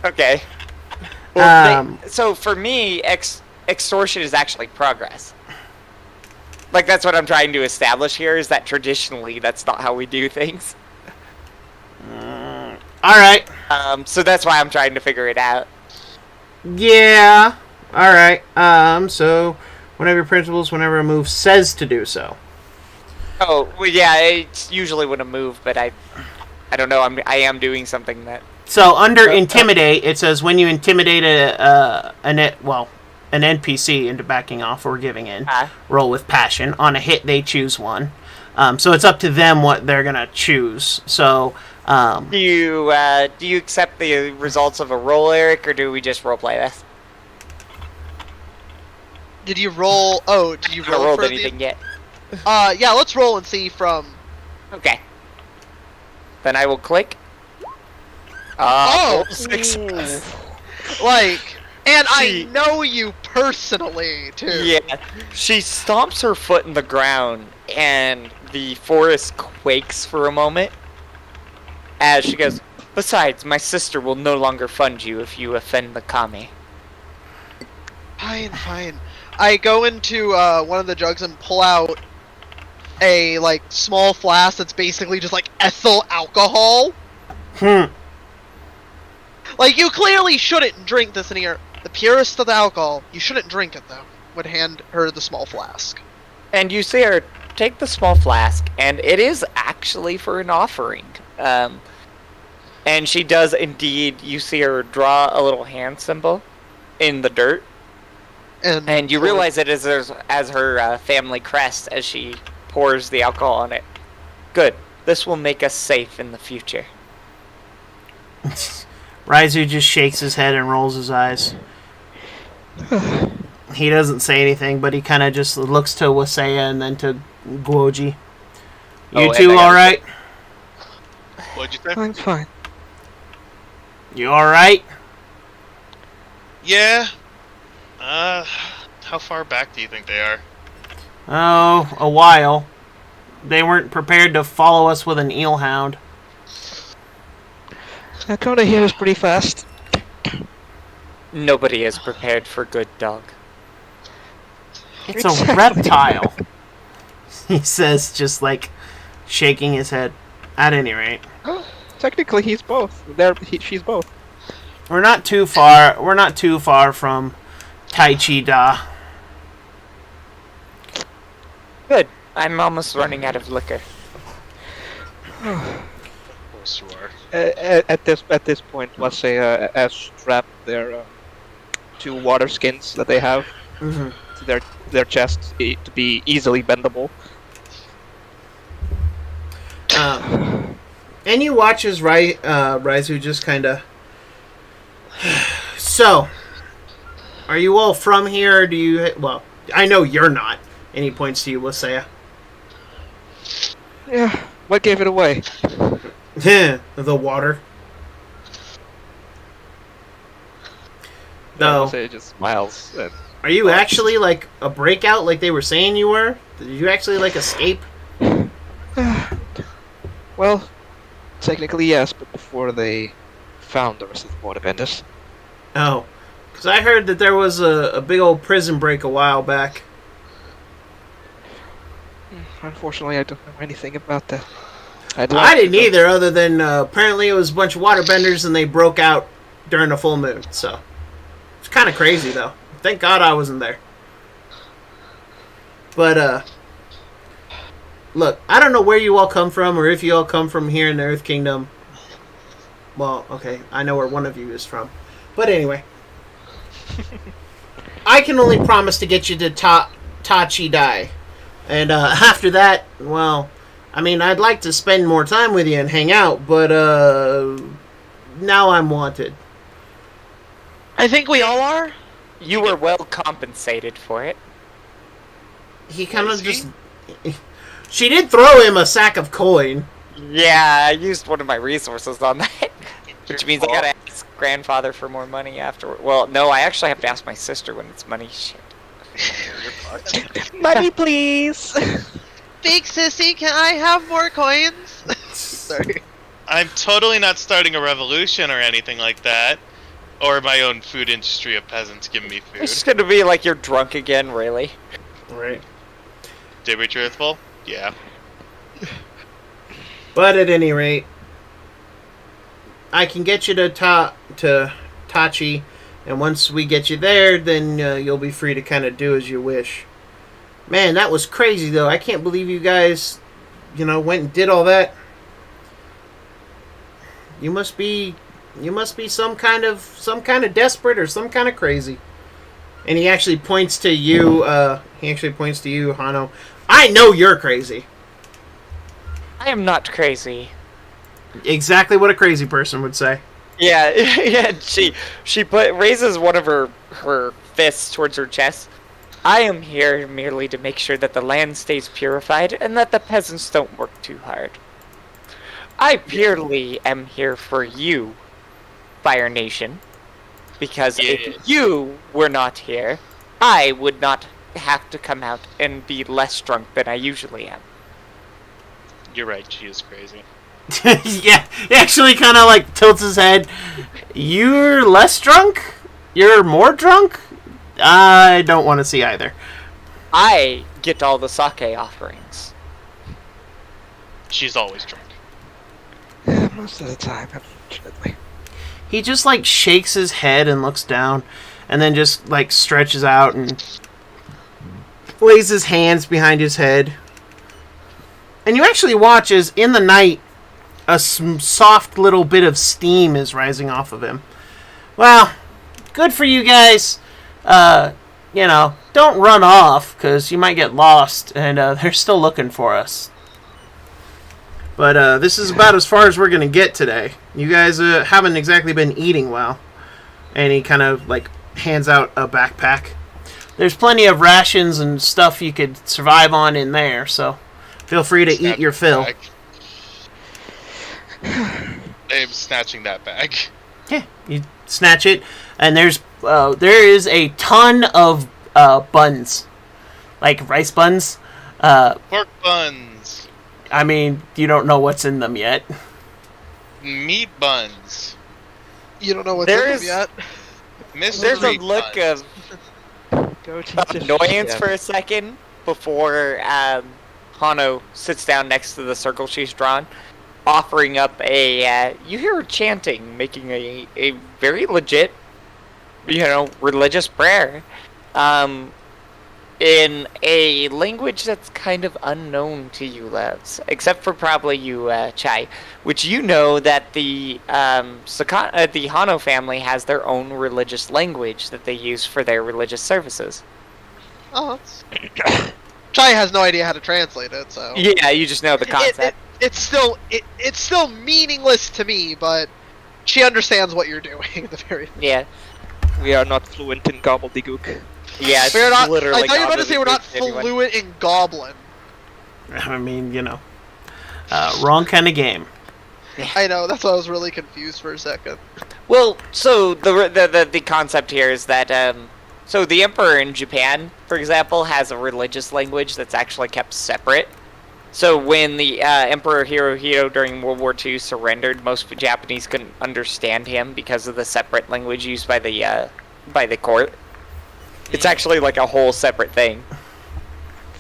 Okay. Well, Um, so for me, extortion is actually progress. Like, that's what I'm trying to establish here, is that traditionally that's not how we do things. All right. So that's why I'm trying to figure it out. Yeah. All right. So one of your principles, whenever a move says to do so. Oh, well, yeah, it's usually when I move, but I don't know. I am doing something that. So under intimidate, it says when you intimidate an NPC into backing off or giving in, roll with passion. On a hit, they choose one. So it's up to them what they're gonna choose. So Do you accept the results of a roll, Eric, or do we just roleplay this? Did you roll? Oh, did you I haven't roll rolled for anything yet. Yeah, let's roll and see from. Okay. Then I will click. Oh! Success. Like, and She- I know you personally too. Yeah. She stomps her foot in the ground, and the forest quakes for a moment. As she goes, besides, my sister will no longer fund you if you offend the kami. Fine. I go into one of the jugs and pull out a like small flask that's basically just like ethyl alcohol. Like, you clearly shouldn't drink this in here. The purest of the alcohol. You shouldn't drink it though. Would hand her the small flask. And you see her take the small flask, and it is actually for an offering. And she does indeed, you see her draw a little hand symbol in the dirt. And you realize it is as her family crest as she pours the alcohol on it. Good. This will make us safe in the future. Raizu just shakes his head and rolls his eyes. He doesn't say anything, but he kind of just looks to Wasaya and then to Guoji. You Oh, two and I all right? What'd you say? I'm fine. You all right? Yeah. How far back do you think they are? Oh, a while. They weren't prepared to follow us with an eel hound. Kona here is pretty fast. Nobody is prepared for good dog. It's a reptile. He says, just like shaking his head. At any rate, Technically, he's both. She's both. we're not too far. We're not too far from Tai Chi Da. Good. I'm almost running out of liquor. Of course you are. At this point, Wasaya has strapped their 2 water skins that they have to their chests to be easily bendable. And you watch as Raizu just kind of... So, are you all from here, or do you... Well, I know you're not. And he points to you, Wasaya. Yeah. What gave it away? The water. No. Wasaya just smiles. And Are you actually like a breakout like they were saying you were? Did you actually like escape? well, technically yes, but before they found the rest of the waterbenders. Oh. Because I heard that there was a big old prison break a while back. Unfortunately, I don't know anything about that. I didn't either, other than apparently it was a bunch of waterbenders and they broke out during a full moon. So it's kind of crazy, though. Thank God I wasn't there. But look, I don't know where you all come from, or if you all come from here in the Earth Kingdom. Well, okay, I know where one of you is from, but anyway, I can only promise to get you to Tachi Dai, and after that, well. I mean, I'd like to spend more time with you and hang out, but, now I'm wanted. I think we all are. You were well compensated for it. He kind of just... She did throw him a sack of coin. Yeah, I used one of my resources on that. Which means I gotta ask grandfather for more money afterward. Well, no, I actually have to ask my sister when it's money. Shit. Money, please! Big sissy, can I have more coins? Sorry. I'm totally not starting a revolution or anything like that. Or my own food industry of peasants giving me food. It's just gonna be like you're drunk again, really. Right. To be truthful, yeah. But at any rate, I can get you to Tachi, and once we get you there, then you'll be free to kind of do as you wish. Man, that was crazy, though. I can't believe you guys, went and did all that. You must be some kind of desperate or some kind of crazy. And he actually points to you. Hano. I know you're crazy. I am not crazy. Exactly what a crazy person would say. Yeah, yeah. She raises one of her fists towards her chest. I am here merely to make sure that the land stays purified and that the peasants don't work too hard. I purely am here for you, Fire Nation, because if you were not here, I would not have to come out and be less drunk than I usually am. You're right, she is crazy. Yeah, he actually kind of like tilts his head. You're less drunk? You're more drunk? I don't want to see either. I get all the sake offerings. She's always drunk. Yeah, most of the time, unfortunately. He just like shakes his head and looks down, and then just like stretches out and lays his hands behind his head. And you actually watch as in the night a soft little bit of steam is rising off of him. Well, good for you guys. Don't run off, because you might get lost, and they're still looking for us. But this is about as far as we're going to get today. You guys haven't exactly been eating well. And he kind of, like, hands out a backpack. There's plenty of rations and stuff you could survive on in there, so feel free to eat your fill. I'm snatching that bag. Yeah, you snatch it, and there is a ton of buns, like rice buns. Pork buns. I mean, you don't know what's in them yet. Meat buns. You don't know what's in them yet. There's a look buns. of annoyance for a second before Hano sits down next to the circle she's drawn, offering up you hear her chanting, making a very legit, religious prayer, in a language that's kind of unknown to you, Levs, except for probably you, Chai, which you know that the Hano family has their own religious language that they use for their religious services. Oh, Chai has no idea how to translate it, so yeah, you just know the concept. It's still meaningless to me, but she understands what you're doing at the very least. Yeah. We are not fluent in gobbledygook. Yeah, it's We're not. literally. I thought you were about to say we're not fluent in Goblin. I mean, wrong kind of game. I know. That's why I was really confused for a second. Well, so the concept here is that so the emperor in Japan, for example, has a religious language that's actually kept separate. So when the Emperor Hirohito during World War II surrendered, most Japanese couldn't understand him because of the separate language used by the court. It's actually like a whole separate thing.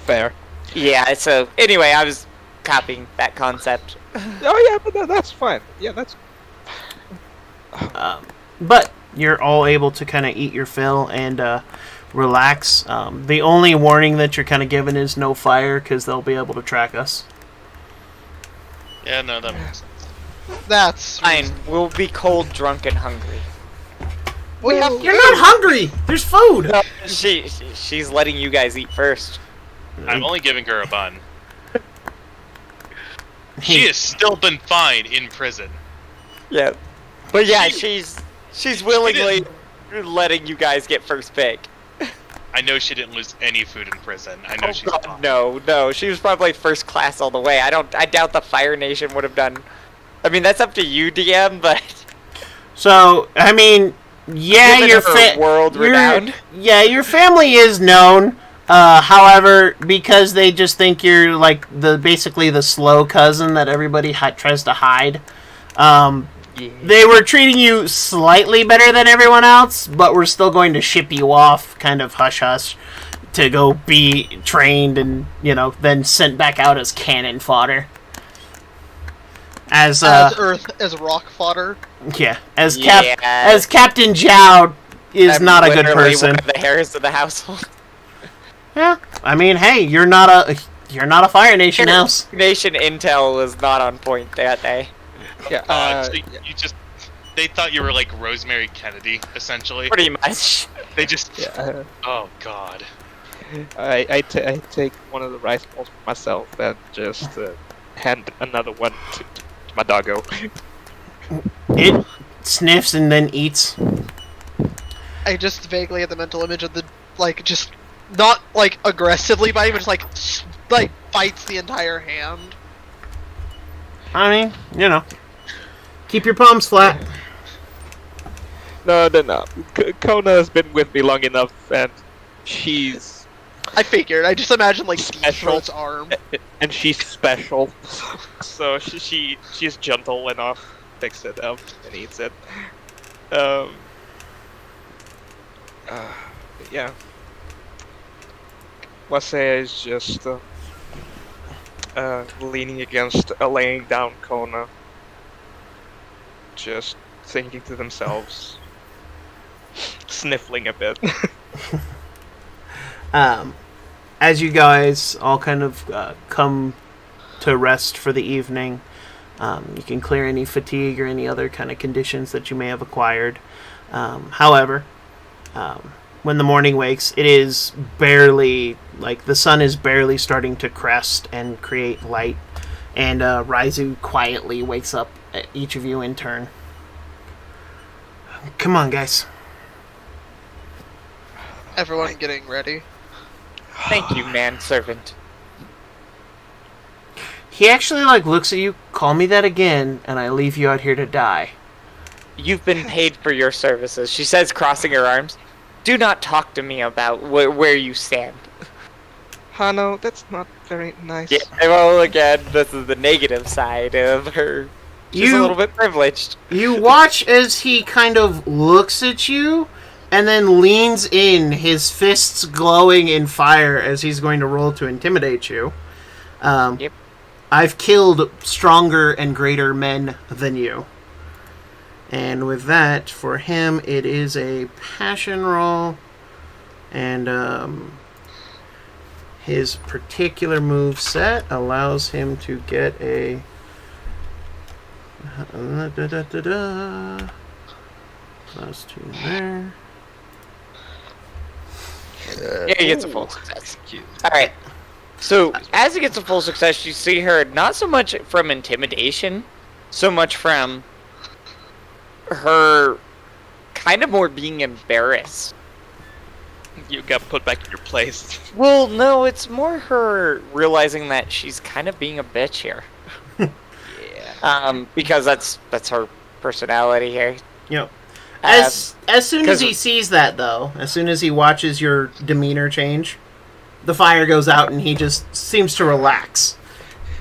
Fair. Yeah, so anyway, I was copying that concept. Oh yeah, but that's fine. Yeah, that's... But you're all able to kind of eat your fill and relax. The only warning that you're kind of given is no fire, because they'll be able to track us. Yeah, no, that makes sense. That's Fine, we'll be cold, drunk, and hungry. we have. You're not hungry! There's food! No, she's letting you guys eat first. I'm only giving her a bun. Hey. She has still been fine in prison. Yeah, but yeah, she's willingly letting you guys get first pick. I know she didn't lose any food in prison. I know she's God, fine. no, she was probably first class all the way. I doubt the Fire Nation would have done. I mean, that's up to you, DM, but So, I mean, yeah, given her world renowned. Yeah, your family is known. However, because they just think you're like basically the slow cousin that everybody tries to hide, they were treating you slightly better than everyone else, but we're still going to ship you off, kind of hush hush, to go be trained and then sent back out as cannon fodder. As rock fodder. Yeah, as Yeah. as Captain Jiao is I'm not a good literally person. one of the heirs of the household. Yeah, I mean, hey, you're not a Fire Nation house. Nation intel was not on point that day. Yeah. So they thought you were like Rosemary Kennedy, essentially. Pretty much. They just, Yeah. oh god. I take one of the rice balls for myself and just hand another one to my doggo. It sniffs and then eats. I just vaguely had the mental image of the just not aggressively biting, but just bites the entire hand. I mean, keep your palms flat. No. Kona has been with me long enough, and she's I figured. I just imagined Special. its arm. and she's special, so she's gentle enough, picks it up and eats it. Yeah. Wasei is just leaning against a laying down Kona, just thinking to themselves, sniffling a bit. As you guys all kind of come to rest for the evening, you can clear any fatigue or any other kind of conditions that you may have acquired. However, when the morning wakes, it is barely, the sun is barely starting to crest and create light, and Raizu quietly wakes up at each of you in turn. Come on, guys. Everyone getting ready. Thank you, manservant. He actually, like, looks at you, call me that again, and I leave you out here to die. You've been paid for your services, she says, crossing her arms. Do not talk to me about where you stand. Hano, that's not very nice. Yeah, well, again, this is the negative side of her. She's a little bit privileged. You watch as he kind of looks at you, and then leans in, his fists glowing in fire as he's going to roll to intimidate you. Yep. I've killed stronger and greater men than you. And with that, for him, it is a passion roll. And his particular move set allows him to get a... Plus 2 there. Yeah, he gets a full success. Alright. So, as he gets a full success, you see her not so much from intimidation, so much from her kind of more being embarrassed. You got put back in your place. Well, no, it's more her realizing that she's kind of being a bitch here. Yeah. Because that's her personality here. Yep. As soon as he sees that, though, as soon as he watches your demeanor change, the fire goes out and he just seems to relax.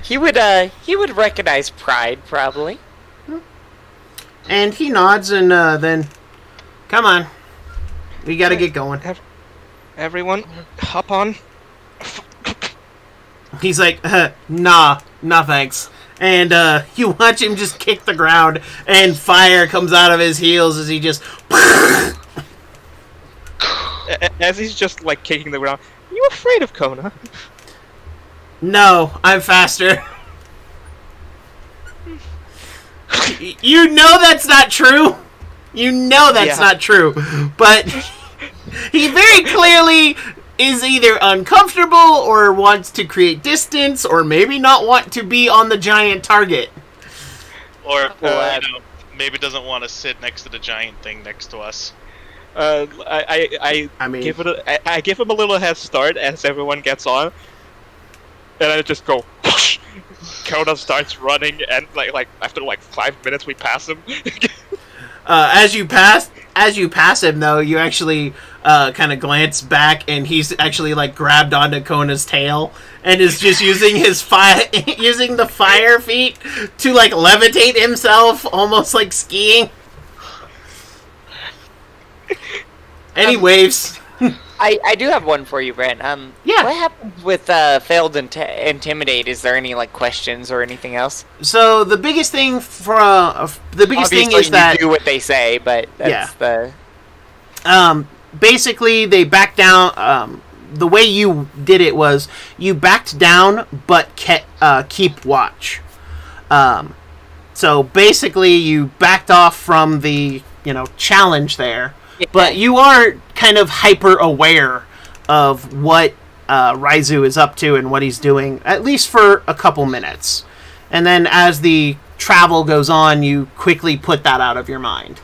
He would recognize pride, probably. And he nods and then, come on, we gotta get going. Everyone, hop on. He's like, nah, thanks. And you watch him just kick the ground, and fire comes out of his heels as he just... As he's just, like, kicking the ground. Are you afraid of Kona? No, I'm faster. You know that's not true. You know that's not true. But he very clearly is either uncomfortable or wants to create distance or maybe not want to be on the giant target. Or, maybe doesn't want to sit next to the giant thing next to us. I give him a little head start as everyone gets on, and I just go. Whoosh! Kona starts running, and like after 5 minutes, we pass him. As you pass him, though, you actually kind of glance back, and he's actually grabbed onto Kona's tail and is just using his using the fire feet to levitate himself, almost like skiing. Any waves? I do have one for you, Brent. Yeah. What happens with failed intimidate? Is there any questions or anything else? So the biggest thing is that you do what they say, but that's the. Basically, they back down. The way you did it was you backed down, but keep watch. So basically, you backed off from the challenge there. But you are kind of hyper aware of what Raizu is up to and what he's doing, at least for a couple minutes. And then as the travel goes on, you quickly put that out of your mind.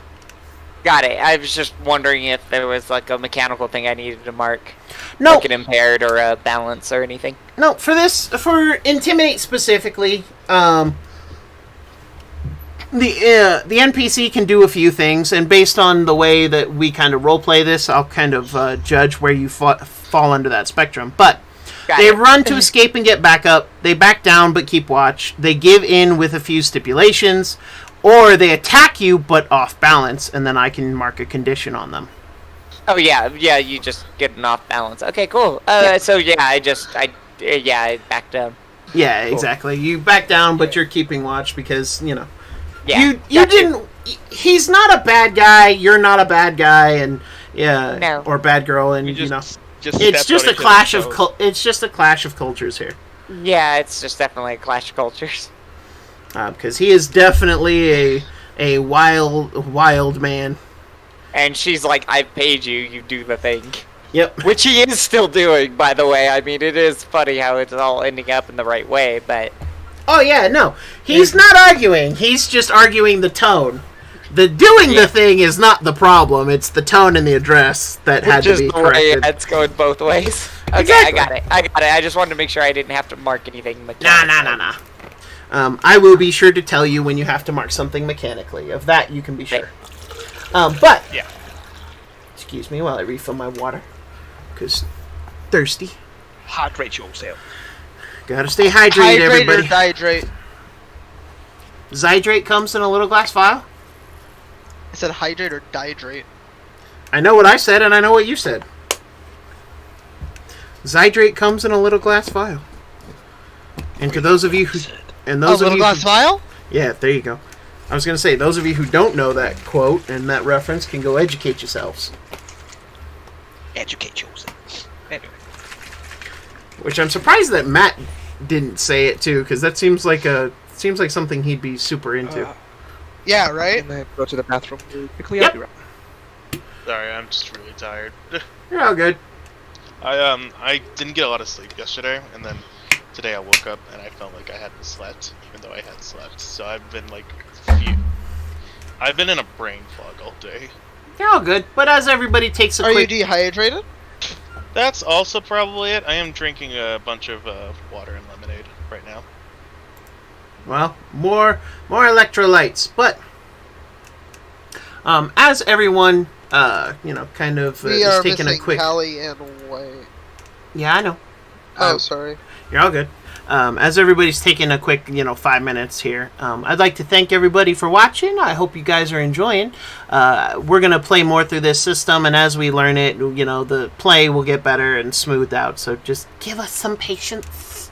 Got it. I was just wondering if there was a mechanical thing I needed to mark. No. Like an impaired or a balance or anything. No, for Intimidate specifically, the NPC can do a few things, and based on the way that we kind of roleplay this, I'll kind of judge where you fall under that spectrum. But they run to escape and get back up. They back down but keep watch. They give in with a few stipulations, or they attack you but off balance, and then I can mark a condition on them. Oh yeah, you just get an off balance. Okay, cool. So I backed down. Yeah, Cool. Exactly. You back down, but you're keeping watch because Yeah, you didn't. He's not a bad guy. You're not a bad guy, and No. or bad girl, and Just it's just a clash of it's just a clash of cultures here. Yeah, it's just definitely a clash of cultures. Because he is definitely a wild man. And she's like, "I've paid you. You do the thing." Yep. Which he is still doing, by the way. I mean, it is funny how it's all ending up in the right way, but... Oh, yeah, no. He's not arguing. He's just arguing the tone. The doing the thing is not the problem. It's the tone and the address that had to Just be the way corrected. it's going both ways. Okay, Exactly. I got it. I just wanted to make sure I didn't have to mark anything mechanically. Nah. I will be sure to tell you when you have to mark something mechanically. Of that, you can be sure. But Yeah. excuse me while I refill my water, cause thirsty. Hydrate yourself. Gotta stay hydrated, Hydrate everybody. or dihydrate? Zydrate comes in a little glass vial. I said hydrate or dihydrate. I know what I said, and I know what you said. Zydrate comes in a little glass vial. And to those of you who, and those A of little you, glass vial? yeah, there you go. I was gonna say, those of you who don't know that quote and that reference can go educate yourselves. Educate yourself. Anyway. Which I'm surprised that Matt didn't say it too, because that seems like something he'd be super into. Yeah, right? And then go to the bathroom really quickly. Yep. I'll be right back. Sorry, I'm just really tired. You're all good. I didn't get a lot of sleep yesterday, and then today I woke up and I felt like I hadn't slept, even though I had slept. So I've been like, I've been in a brain fog all day. You're all good. But as everybody takes a Are you quick, dehydrated? That's also probably it. I am drinking a bunch of water and lemonade right now. well, more electrolytes. But as everyone, kind of We is are taking a missing quick. Callie and Way. Yeah, I know. Oh, sorry. You're all good. As everybody's taking a quick, 5 minutes here, I'd like to thank everybody for watching. I hope you guys are enjoying. We're going to play more through this system, and as we learn it, the play will get better and smoothed out, so just give us some patience.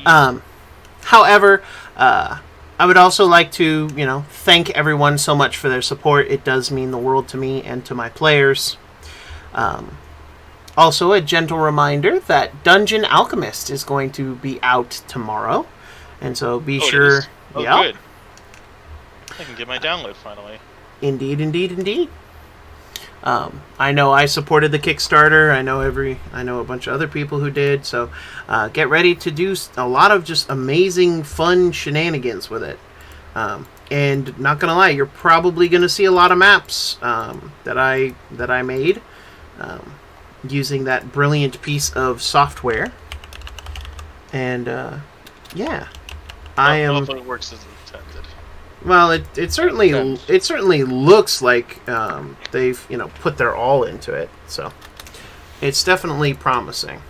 However, I would also like to, thank everyone so much for their support. It does mean the world to me and to my players. Also, a gentle reminder that Dungeon Alchemist is going to be out tomorrow. And so be It sure... is? Oh, Yep. good. I can get my download finally. Indeed. I know I supported the Kickstarter. I know a bunch of other people who did. So get ready to do a lot of just amazing, fun shenanigans with it. And not gonna lie, you're probably gonna see a lot of maps that I made. Using that brilliant piece of software, and I am. Hopefully it works as intended. Well, it certainly looks like they've put their all into it, so it's definitely promising.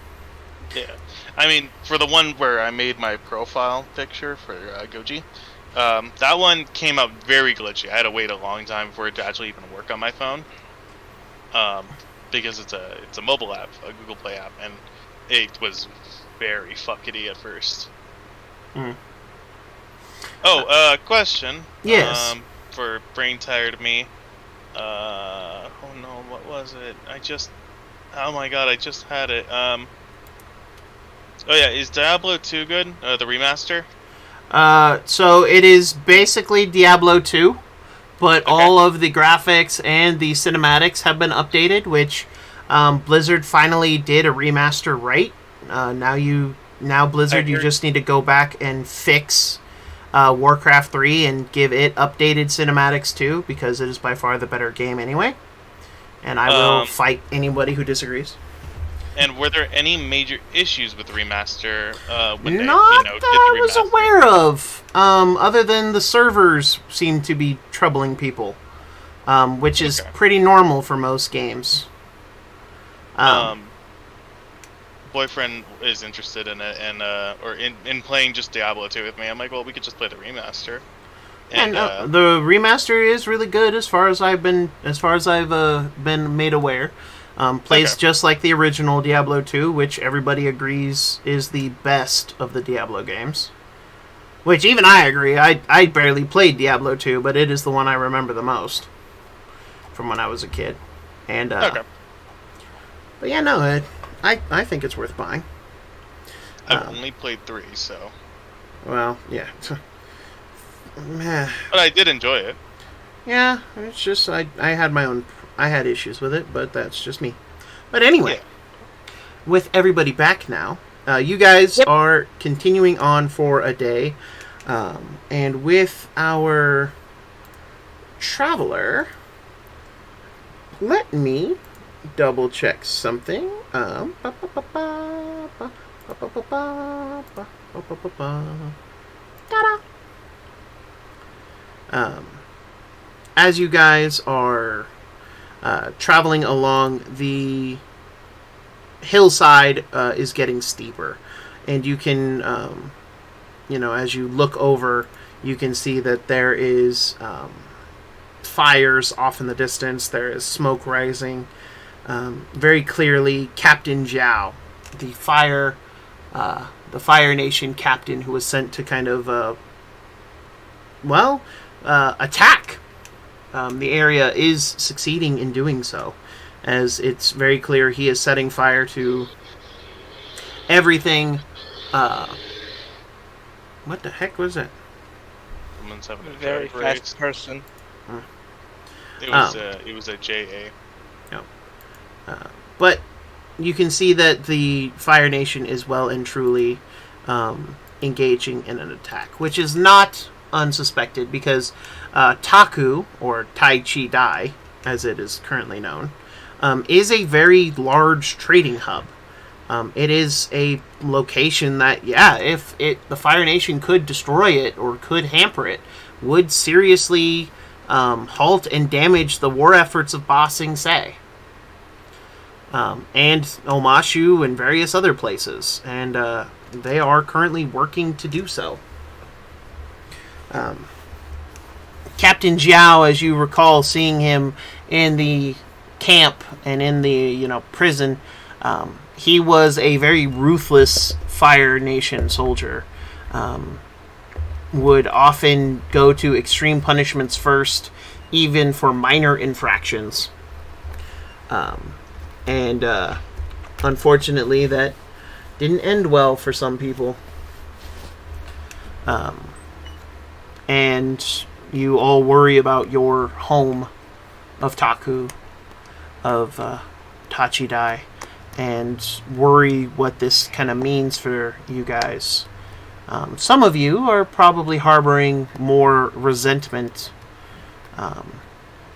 Yeah, I mean, for the one where I made my profile picture for Goji, that one came out very glitchy. I had to wait a long time for it to actually even work on my phone. Because it's a mobile app, a Google Play app, and it was very fuckety at first. Mm. Oh, question. Yes. For brain tired me. Oh no, what was it? Oh my god, I just had it. Oh yeah, is Diablo 2 good? The remaster? So it is basically Diablo 2. But all of the graphics and the cinematics have been updated, which Blizzard finally did a remaster right. Now Blizzard, you just need to go back and fix Warcraft 3 and give it updated cinematics too, because it is by far the better game anyway. And I will fight anybody who disagrees. And were there any major issues with the remaster when Not they, that did the I was remaster? aware of. Other than the servers seem to be troubling people, which is pretty normal for most games. Boyfriend is interested in it, and or in playing just Diablo 2 with me. I'm like, well, we could just play the remaster. And the remaster is really good as far as I've been made aware. Plays just like the original Diablo 2, which everybody agrees is the best of the Diablo games. Which even I agree. I barely played Diablo 2, but it is the one I remember the most from when I was a kid. And but yeah, no, I think it's worth buying. I've only played 3, so. Well, yeah. But I did enjoy it. Yeah, it's just I had issues with it, but that's just me. But anyway, with everybody back now, you guys are continuing on for a day, and with our Traveler, let me double check something. As you guys are traveling along, the hillside is getting steeper, and you can, as you look over, you can see that there is fires off in the distance. There is smoke rising. Very clearly, Captain Jiao, the Fire Nation captain who was sent to kind of, attack. The area is succeeding in doing so, as it's very clear he is setting fire to everything. What the heck was it? Someone's having a Very drag race. fast person. It was a JA. But you can see that the Fire Nation is well and truly engaging in an attack, which is not unsuspected because Taku, or Tai Chi Dai, as it is currently known, is a very large trading hub. It is a location that, if the Fire Nation could destroy it or could hamper it, would seriously halt and damage the war efforts of Ba Sing Se. And Omashu and various other places. And they are currently working to do so. Captain Jiao, as you recall, seeing him in the camp and in the prison, he was a very ruthless Fire Nation soldier. Would often go to extreme punishments first, even for minor infractions. And unfortunately, that didn't end well for some people. And you all worry about your home of Taku, of Tachidai, and worry what this kind of means for you guys. Some of you are probably harboring more resentment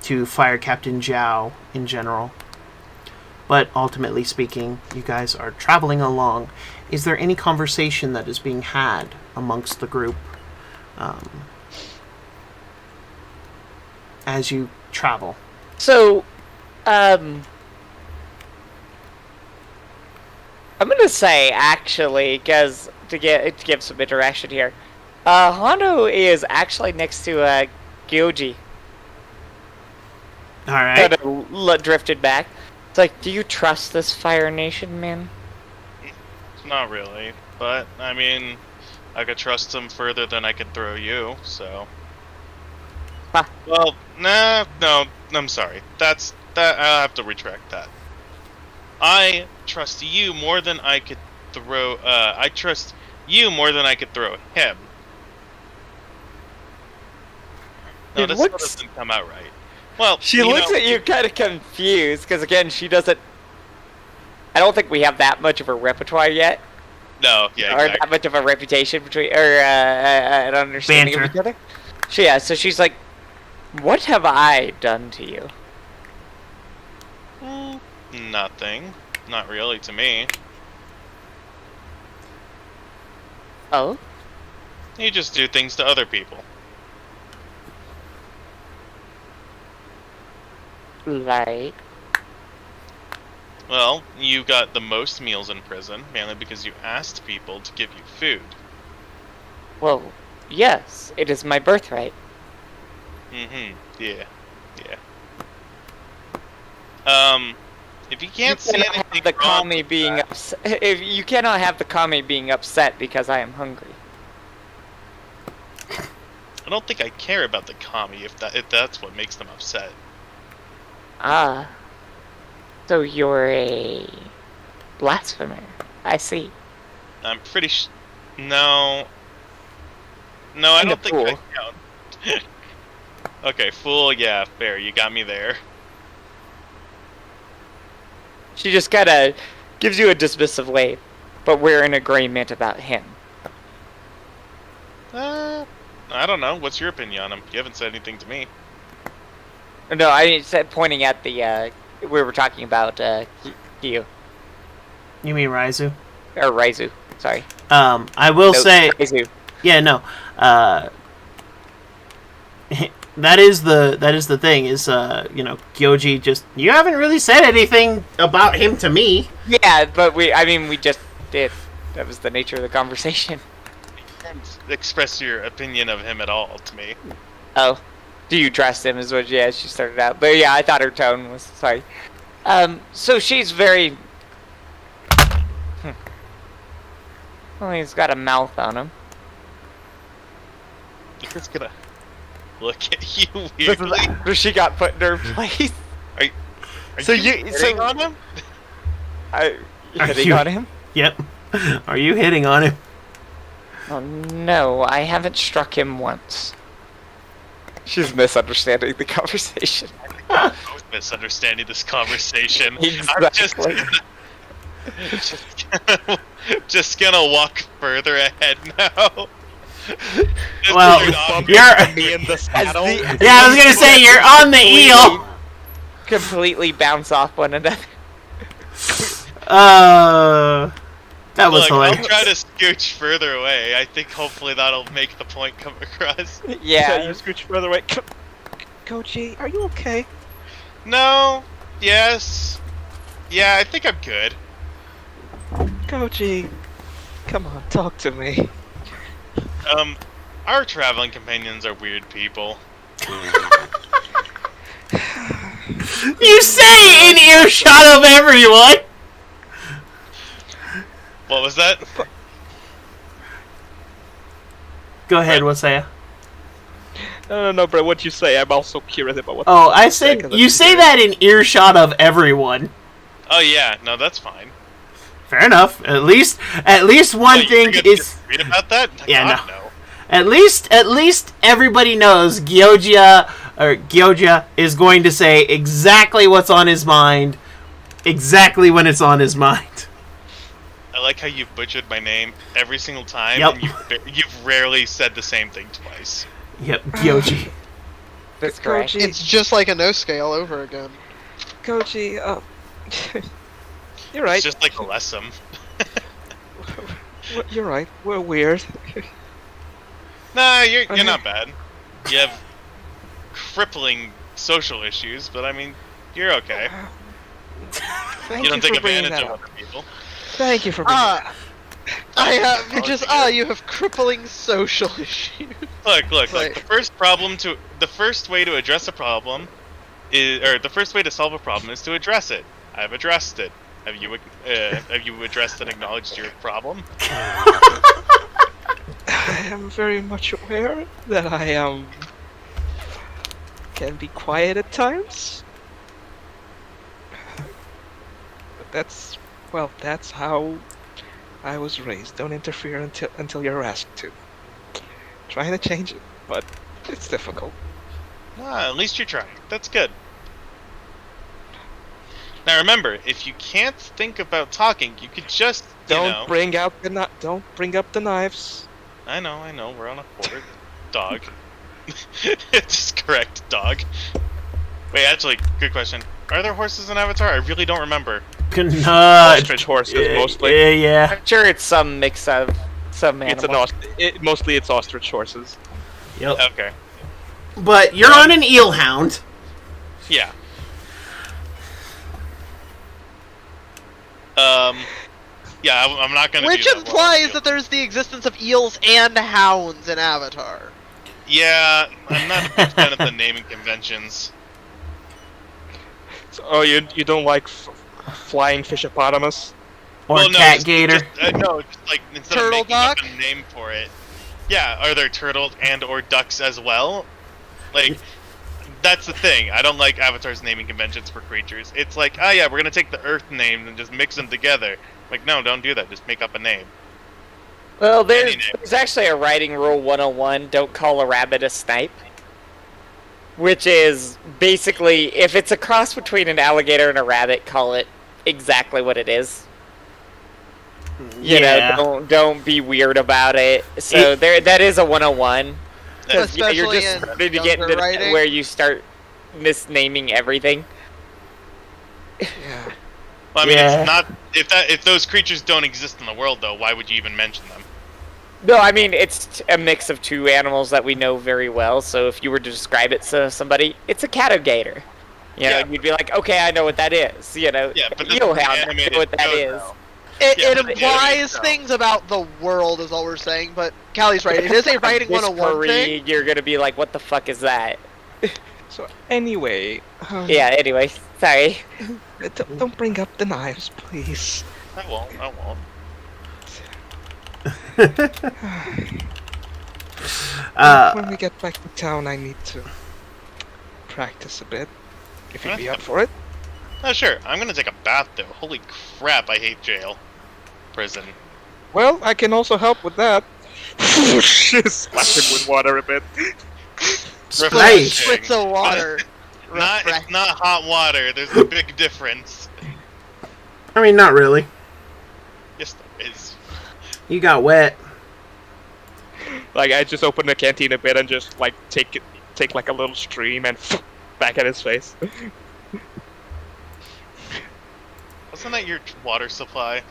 to Fire Captain Zhao in general. But ultimately speaking, you guys are traveling along. Is there any conversation that is being had amongst the group as you travel? So, I'm gonna say, actually, because to give some interaction here, Hondo is actually next to Gyoji. All right. Kind of drifted back. It's like, do you trust this Fire Nation, man? Not really, but I mean, I could trust them further than I could throw you. So. Huh. Well, no, I'm sorry. I'll have to retract that. I trust you more than I could throw. I trust you more than I could throw him. No, Dude, this what's- doesn't come out right. Well, She looks at you kind of confused, because again, she doesn't... I don't think we have that much of a repertoire yet. No, yeah, Or exactly. that much of a reputation between... Or an understanding of each Banter. other. So she's like, what have I done to you? Nothing. Not really to me. Oh? You just do things to other people. Like... Well, you got the most meals in prison, mainly because you asked people to give you food. Well, yes, it is my birthright. Mm-hmm. Yeah. If you can't see cannot anything have the wrong kami with being that, upset. If you cannot have the kami being upset because I am hungry. I don't think I care about the kami if that's what makes them upset. Ah. So you're a blasphemer. I see. I'm pretty No, I And a don't think I fool. count. Okay, fool, yeah, fair, you got me there. She just kind of gives you a dismissive wave, but we're in agreement about him. I don't know, what's your opinion on him? You haven't said anything to me. No, I said pointing at the. We were talking about Kyu You mean Raizu? or Raizu. Sorry. I will No, say, Raizu. yeah, no. That is the thing. Is Gyoji just you haven't really said anything about him to me. Yeah, but we just did. That was the nature of the conversation. Express your opinion of him at all to me. Oh, do you trust him? Is what? Yeah, she started out. But yeah, I thought her tone was sorry. So she's very. Well, he's got a mouth on him. He's gonna look at you This is weirdly. after she got put in her place. Are So you you- hitting so- on him? Are Hitting you- on him? Yep. Are you hitting on him? Oh no, I haven't struck him once. She's misunderstanding the conversation. Both misunderstanding this conversation. Exactly. Just gonna walk further ahead now. Just Well, turn off. you're. Me in the saddle. Yeah, I was gonna say you're on the eel. Completely bounce off one another. That was Look, I'll hilarious. try to scooch further away. I think hopefully that'll make the point come across. Yeah. You scooch further away. Koji, are you okay? No. Yes. Yeah, I think I'm good. Koji, come on, talk to me. Our traveling companions are weird people. You say in earshot of everyone. What was that? Go ahead, Wasaya. No, Brett, what you say? I'm also curious about what. Oh, I said you say that in earshot of everyone. Oh yeah, no, that's fine. Fair enough. At least one Oh, thing you're gonna is. read about that? Yeah, God, no. At least everybody knows Gyojia is going to say exactly what's on his mind, exactly when it's on his mind. I like how you butchered my name every single time, Yep. and you've rarely said the same thing twice. Yep, Gyoji. That's correct. Koji, It's just like a no scale over again. Koji, you're right. It's just like a lesson. You're right. We're weird. Nah, you're not bad. You have crippling social issues, but I mean, you're okay. Thank You don't take for bringing advantage that of up. other people. Thank you for bringing that up. I have you Oh, just dear. you have crippling social issues. Look. Right. The first way to address a problem the first way to solve a problem is to address it. I've addressed it. Have you addressed and acknowledged your problem? I am very much aware that I can be quiet at times. But that's how I was raised. Don't interfere until you're asked to. Trying to change it, but it's difficult. At least you're trying. That's good. Now remember, if you can't think about talking, you could just Don't bring up the knives. I know. We're on a board. Dog. Just correct, dog. Wait, actually, good question. Are there horses in Avatar? I really don't remember. Ostrich horses mostly. Yeah. I'm sure it's some mix of some It's animals. mostly it's ostrich horses. Yep. Okay. But you're on an eel hound. Yeah. Yeah, I'm not gonna Which do that implies that there's the existence of eels and hounds in Avatar. Yeah, I'm not a big fan of the naming conventions. So, you don't like flying fishopotamus? Or Well, no, cat just- gator. No, just like instead Turtle of making up duck? a name for it. Yeah, are there turtles and or ducks as well? Like, that's the thing. I don't like Avatar's naming conventions for creatures. It's like, oh yeah, we're gonna take the Earth names and just mix them together. Like, no, don't do that. Just make up a name. Well, Any name. there's actually a writing rule 101, don't call a rabbit a snipe. Which is basically, if it's a cross between an alligator and a rabbit, call it exactly what it is. You know, don't be weird about it. So that is a 101. Because you're Especially just in starting to get younger into writing. where you start misnaming everything. Yeah. Well, I mean, Yeah. it's not if those creatures don't exist in the world, though. Why would you even mention them? No, I mean, it's a mix of two animals that we know very well, so if you were to describe it to somebody, it's a catagator. You know, Yeah. and you'd be like, okay, I know what that is. You know, Yeah, but this is an Eelhound, I animated know what that show, is. though. It, Yeah, it but the implies animated show. things about the world, is all we're saying. But Callie's right. It is a writing 101 thing. You're gonna be like, what the fuck is that? So anyway, Yeah, anyway, sorry. don't bring up the knives, please. I won't. When we get back to town, I need to practice a bit. If you'd be up Huh? for it. Oh, sure. I'm gonna take a bath, though. Holy crap, I hate jail. Prison. Well, I can also help with that. Splash him with water a bit. Splash. Spritz of water. It's not hot water. There's a big difference. I mean, not really. Yes, there is. You got wet. Like, I just open the canteen a bit and just, like, take like a little stream and back at his face. Wasn't that your water supply?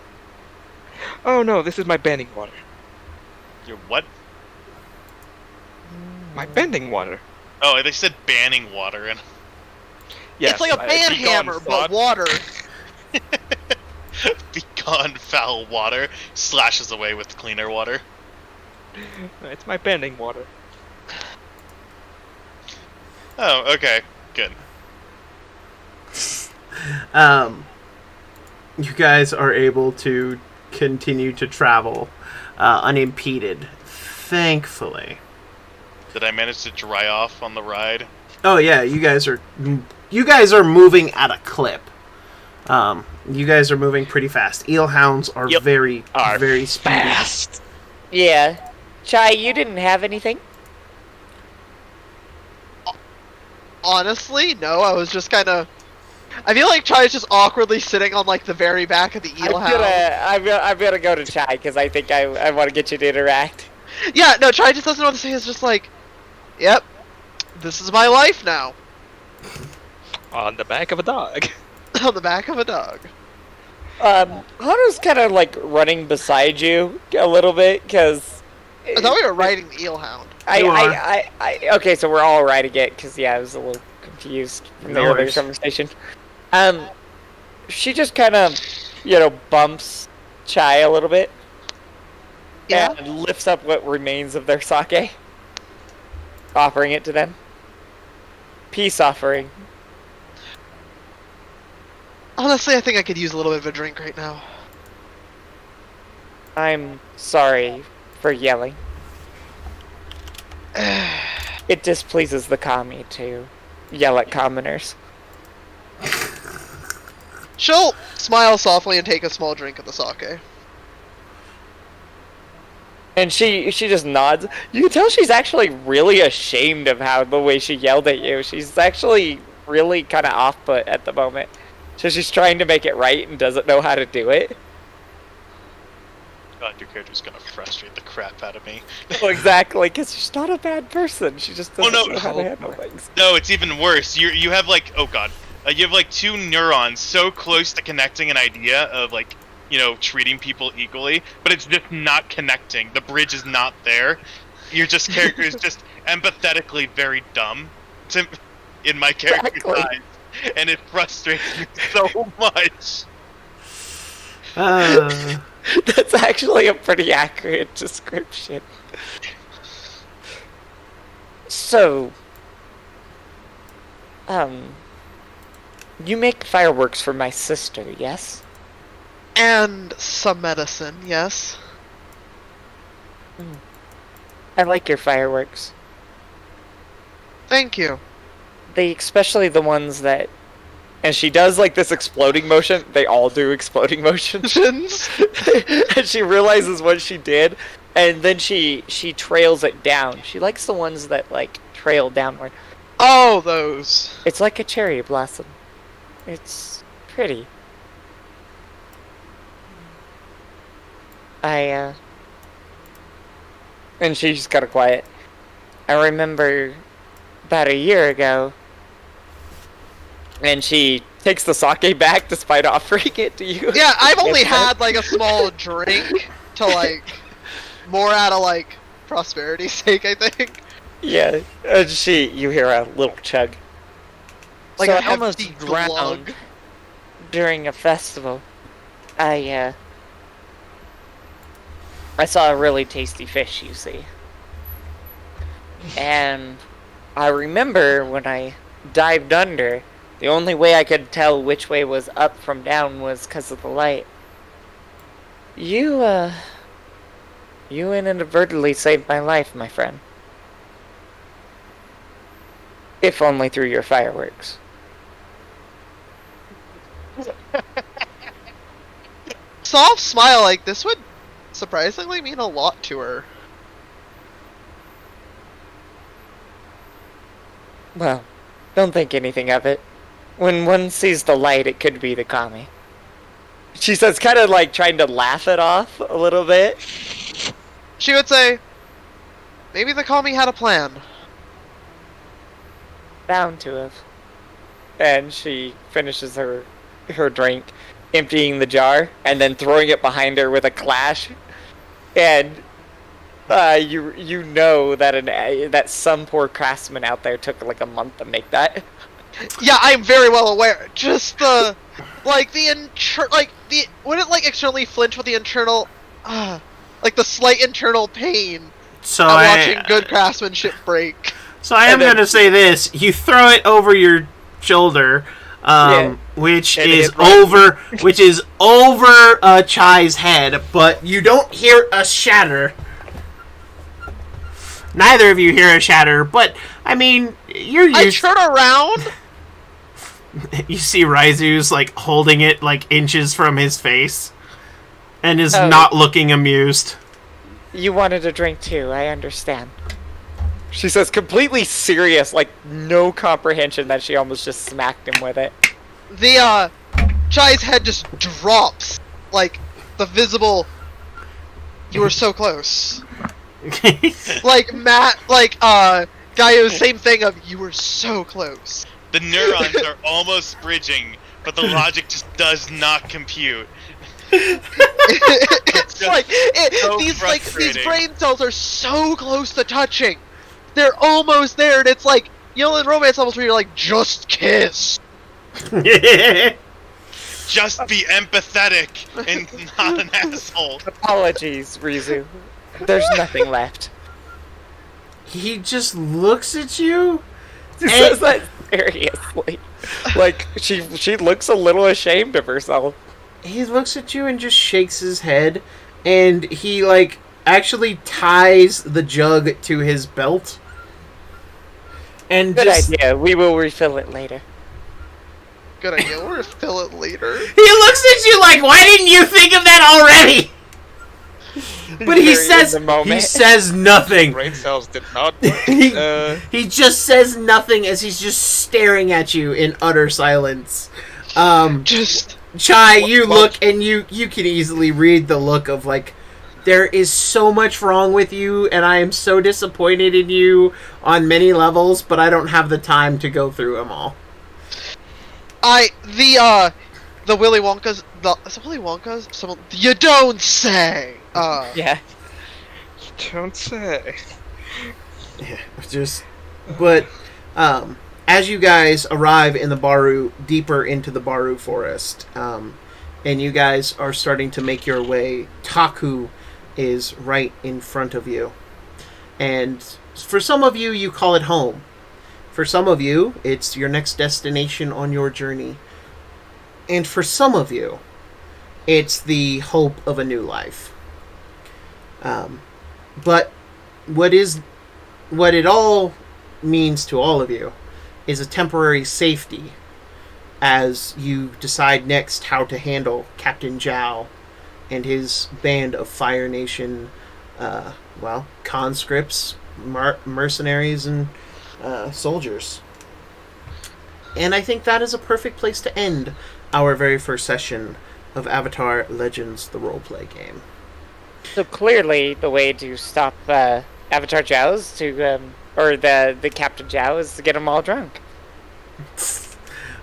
Oh no, this is my bending water. Your what? My bending water. Oh, they said banning water, and Yes, It's like a ban be gone, hammer, thought. but water. be gone, foul water. Slashes away with cleaner water. It's my bending water. Oh, okay, good. You guys are able to continue to travel unimpeded, thankfully. Did I manage to dry off on the ride? Oh yeah, you guys are moving at a clip. You guys are moving pretty fast. Eelhounds are Yep. very Are speedy. fast. Yeah. Chai, you didn't have anything? Honestly, no. I was just kind of. I feel like Chai's just awkwardly sitting on like the very back of the eelhound. I'm gonna go to Chai, because I think I want to get you to interact. Yeah, no. Chai just doesn't know what to say. It's just like, yep, this is my life now. On the back of a dog. On the back of a dog. Hana's kind of like running beside you a little bit, because I thought we were riding the eelhound. Okay, so we're all riding it, because yeah, I was a little confused from the No earlier worries. conversation. She just kind of, bumps Chai a little bit. Yeah. And lifts up what remains of their sake, offering it to them. Peace offering. Honestly, I think I could use a little bit of a drink right now. I'm sorry for yelling. It displeases the kami to yell at commoners. She'll smile softly and take a small drink of the sake. And she just nods. You can tell she's actually really ashamed of how the way she yelled at you. She's actually really kind of off-put at the moment. So she's trying to make it right and doesn't know how to do it. God, your character's gonna frustrate the crap out of me. Well, exactly, because she's not a bad person. She just doesn't no. know how to handle things. No, it's even worse. You have like, oh god, you have like two neurons so close to connecting an idea of like, treating people equally, but it's just not connecting. The bridge is not there. Your character is just empathetically very dumb in my character's Exactly. eyes, and it frustrates me so much. That's actually a pretty accurate description. So, you make fireworks for my sister, yes? And some medicine, yes. I like your fireworks. Thank you. Especially the ones that... And she does like this exploding motion. They all do exploding motions. Shins. And she realizes what she did, and then she trails it down. She likes the ones that like trail downward. Oh, those. It's like a cherry blossom. It's pretty. And she's kind of quiet. I remember about a year ago, And she takes the sake back despite offering it to you. Yeah, I've only It's had like a small drink to like more out of like prosperity's sake, I think. Yeah, you hear a little chug. Like So a I almost hefty drowned glug. during a festival. I saw a really tasty fish, you see. And I remember when I dived under, the only way I could tell which way was up from down was because of the light. You inadvertently saved my life, my friend. If only through your fireworks. Soft smile like this would surprisingly mean a lot to her. Well, don't think anything of it. When one sees the light, it could be the kami. She says, kind of like trying to laugh it off a little bit. She would say, maybe the Kami had a plan. Bound to have. And she finishes her drink, emptying the jar, and then throwing it behind her with a clash. And you know that that some poor craftsman out there took like a month to make that. Yeah, I'm very well aware. Just the, like would it like externally flinch with the internal, like the slight internal pain So of watching good craftsmanship break. So I am going to say this: you throw it over your shoulder, which is over Chai's head, but you don't hear a shatter. Neither of you hear a shatter, but I mean, I turn around. You see Raizu's like holding it like inches from his face, and is not looking amused. You wanted a drink too, I understand. She says, completely serious, like no comprehension that she almost just smacked him with it. The Chai's head just drops, like the visible. You were so close. Like Matt, like Gaio's same thing of you were so close. The neurons are almost bridging, but the logic just does not compute. It's like so these frustrating. brain cells are so close to touching. They're almost there, and it's like, you know, in romance novels where you're like, just kiss. Just be empathetic and not an asshole. Apologies, Rizu. There's nothing left. He just looks at you. She says that seriously. Like, she looks a little ashamed of herself. He looks at you and just shakes his head, and he like actually ties the jug to his belt. And Good idea. We will refill it later. Good idea. We'll refill it later. He looks at you like, why didn't you think of that already? But he says nothing. Brain cells did not. He just says nothing as he's just staring at you in utter silence. Just Chai, you look and you can easily read the look of like, there is so much wrong with you, and I am so disappointed in you on many levels, but I don't have the time to go through them all. The Willy Wonka's is it Willy Wonka's? Someone you don't say. Yeah. Don't say. Yeah, but as you guys arrive in the Baru, deeper into the Baru forest, and you guys are starting to make your way, Taku is right in front of you. And for some of you, you call it home. For some of you, it's your next destination on your journey. And for some of you, it's the hope of a new life. But what it all means to all of you is a temporary safety as you decide next how to handle Captain Zhao and his band of Fire Nation, conscripts, mercenaries, and soldiers. And I think that is a perfect place to end our very first session of Avatar Legends, the roleplay game. So clearly, the way to stop Avatar Zhao's or the Captain Zhao is to get them all drunk.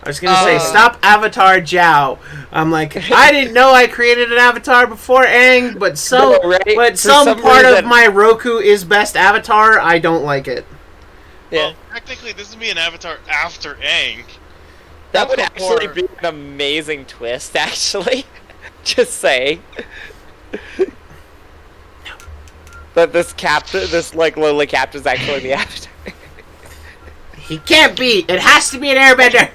I was gonna say, stop Avatar Jiao. I'm like, I didn't know I created an avatar before Aang, but some part reason. of my Roku is best avatar. I don't like it. Yeah. Well, technically, this would be an avatar after Aang. That would That's actually before. be an amazing twist, actually. Just saying. That this like lowly captain is actually the avatar. He can't be. It has to be an airbender.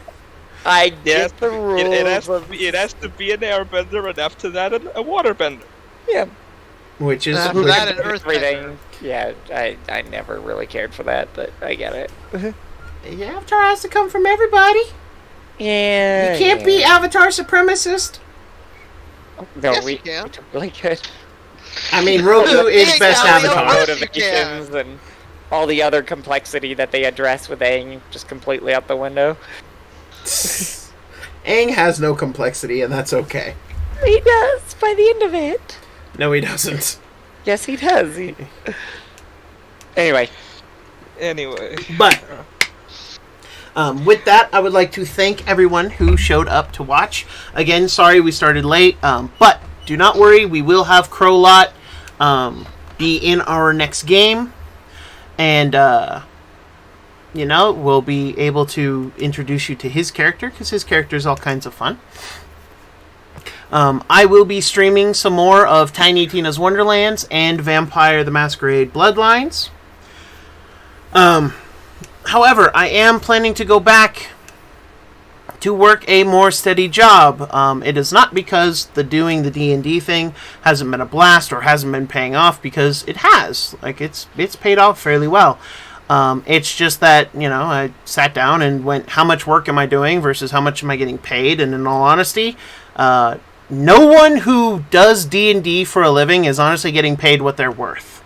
I Yes, get the rules. it has to be an airbender, and after that, a waterbender. Yeah. Which is After that, an earthbender. Everything. Yeah, I never really cared for that, but I get it. the avatar has to come from everybody. Yeah. You can't be avatar supremacist. No, Yes, we you can. really good. I mean, Roku is Yeah, best yeah, avatar. yeah. Motivations and all the other complexity that they address with Aang just completely out the window. Aang has no complexity, and that's okay. He does by the end of it. No, he doesn't. Yes, he does. Anyway, But with that, I would like to thank everyone who showed up to watch. Again, sorry we started late, but do not worry, we will have Crowlot be in our next game, and we'll be able to introduce you to his character, because his character is all kinds of fun. I will be streaming some more of Tiny Tina's Wonderlands and Vampire the Masquerade Bloodlines. However, I am planning to go back to work a more steady job. It is not because doing the D&D thing hasn't been a blast or hasn't been paying off, because it has. Like, it's paid off fairly well. It's just that, I sat down and went, how much work am I doing versus how much am I getting paid? And in all honesty, no one who does D&D for a living is honestly getting paid what they're worth.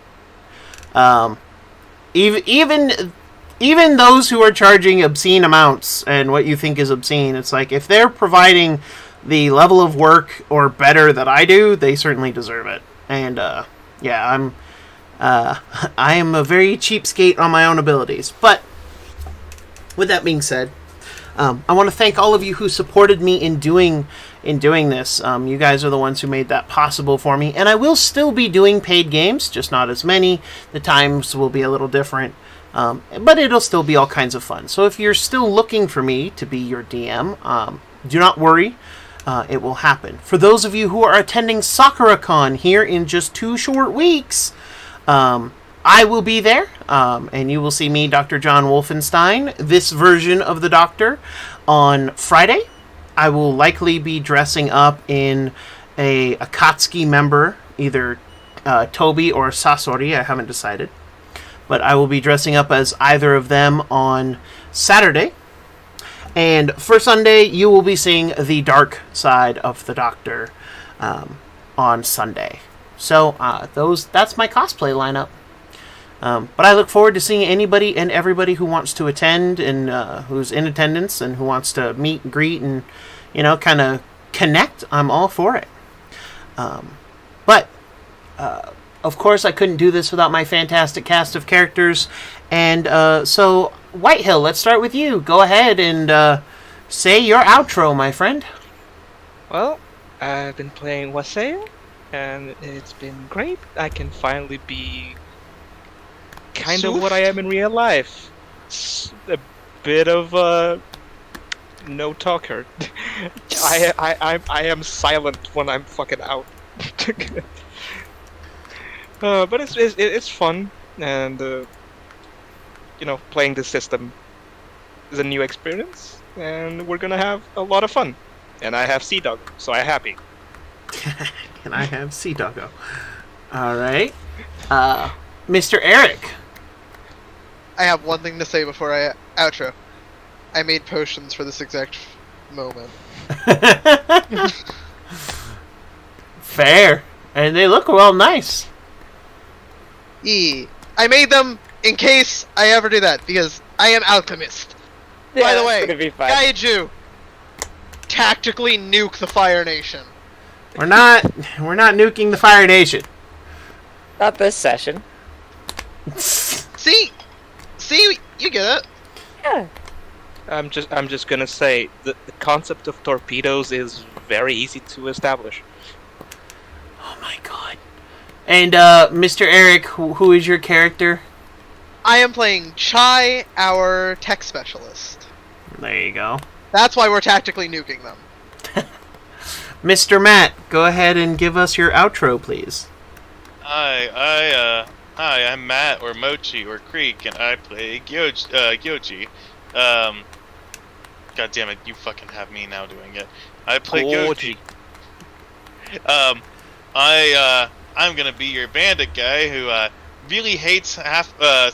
Even those who are charging obscene amounts and what you think is obscene, it's like, if they're providing the level of work or better that I do, they certainly deserve it. And I am a very cheapskate on my own abilities. But with that being said, I want to thank all of you who supported me in doing this. You guys are the ones who made that possible for me, and I will still be doing paid games, just not as many. The times will be a little different, but it'll still be all kinds of fun. So if you're still looking for me to be your DM, do not worry. It will happen. For those of you who are attending Sakura-Con here in just 2 short weeks, I will be there, and you will see me, Dr. JWolfenstein, this version of the Doctor, on Friday. I will likely be dressing up in a Akatsuki member, either Toby or Sasori, I haven't decided. But I will be dressing up as either of them on Saturday. And for Sunday, you will be seeing the dark side of the Doctor on Sunday. So that's my cosplay lineup. But I look forward to seeing anybody and everybody who wants to attend and who's in attendance and who wants to meet and greet and, kind of connect. I'm all for it. But, of course, I couldn't do this without my fantastic cast of characters. And so, Whitehill, let's start with you. Go ahead and say your outro, my friend. Well, I've been playing Wassail, and it's been great. I can finally be kind of what I am in real life. A bit of a no talker. I am silent when I'm fucking out. But it's fun, and playing this system is a new experience, and we're gonna have a lot of fun. And I have Sea Dog, so I'm happy. And I have Sea Doggo. All right, Mr. Eric. I have one thing to say before I outro. I made potions for this exact moment. Fair. And they look nice. I made them in case I ever do that, because I am alchemist. By the way, it's gonna be fun. Kaiju, tactically nuke the Fire Nation. We're not nuking the Fire Nation. Not this session. See, you get it. Yeah. I'm just gonna say the concept of torpedoes is very easy to establish. Oh my god. And Mr. Eric, who is your character? I am playing Chai, our tech specialist. There you go. That's why we're tactically nuking them. Mr. Matt, go ahead and give us your outro, please. Hi, I'm Matt, or Mochi, or Creek, and I play Gyoji. God damn it, you fucking have me now doing it. I play Gyoji. I'm gonna be your bandit guy who, really hates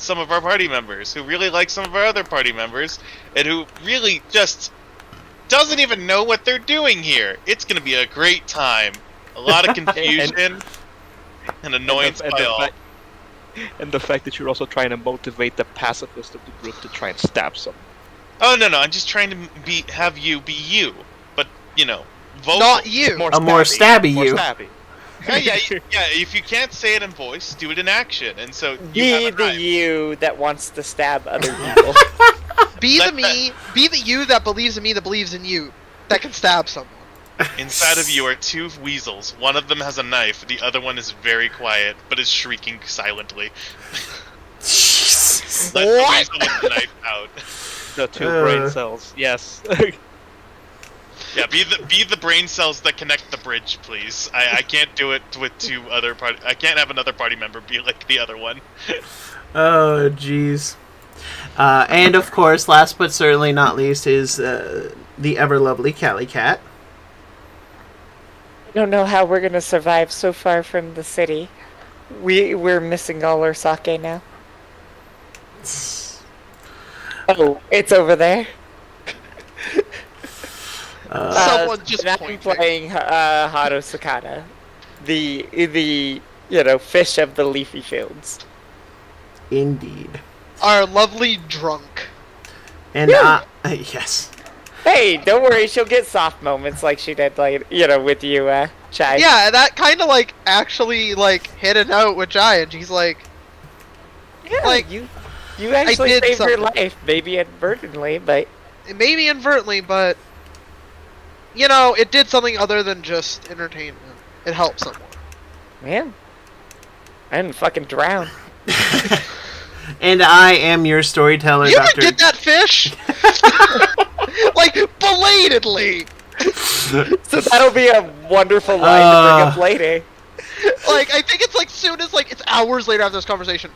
some of our party members, who really likes some of our other party members, and who really just doesn't even know what they're doing here. It's gonna be a great time. A lot of confusion and annoyance by all. And the fact that you're also trying to motivate the pacifist of the group to try and stab someone. Oh no, I'm just trying to have you be you, but vocal. Not you. More stabby More you. stabby. Yeah. If you can't say it in voice, do it in action, and so you Be have a the rhyme. you that wants to stab other people. Be the you that believes in me that believes in you. That can stab someone. Inside of you are two weasels. One of them has a knife. The other one is very quiet, but is shrieking silently. Let the weasel with the knife out. The two brain cells. Yes. Yeah, be the brain cells that connect the bridge, please. I can't do it with two other party. I can't have another party member be like the other one. Oh, jeez. And of course, last but certainly not least, is the ever lovely Callie Cat. I don't know how we're gonna survive so far from the city. We're missing all our sake now. Oh, it's over there. Someone just and I'm pointing. playing Hado Sakata, the fish of the leafy fields. Indeed. Our lovely drunk. And Yeah. yes. Hey, don't worry, she'll get soft moments like she did, with you, Chai. Yeah, that kind of actually hit it out with Chai, and she's like, Yeah, you actually did saved her something. life, maybe inadvertently, but maybe inadvertently, but it did something other than just entertainment. It helped someone. man, I didn't fucking drown. And I am your storyteller, You ever Dr. get that fish? Belatedly. So that'll be a wonderful line to bring up later. I think it's soon as it's hours later after this conversation.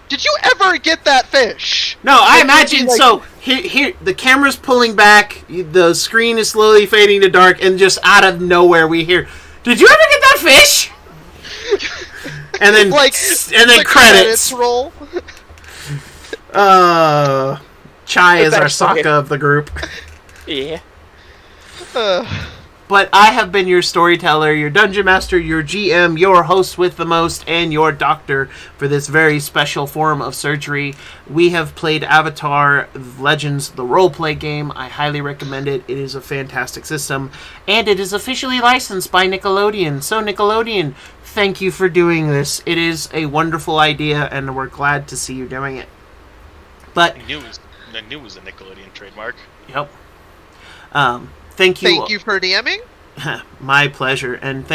Did you ever get that fish? No, I imagine so. Here, the camera's pulling back, the screen is slowly fading to dark, and just out of nowhere we hear, "Did you ever get that fish?" And then, the credits. roll. Chai is our That's actually- Sokka of the group. Yeah. But I have been your storyteller, your dungeon master, your GM, your host with the most, and your doctor for this very special form of surgery. We have played Avatar Legends, the roleplay game. I highly recommend it. It is a fantastic system, and it is officially licensed by Nickelodeon. So Nickelodeon, thank you for doing this. It is a wonderful idea, and we're glad to see you doing it. But I knew it was a Nickelodeon trademark. yep. Thank you. Thank you for DMing. My pleasure, and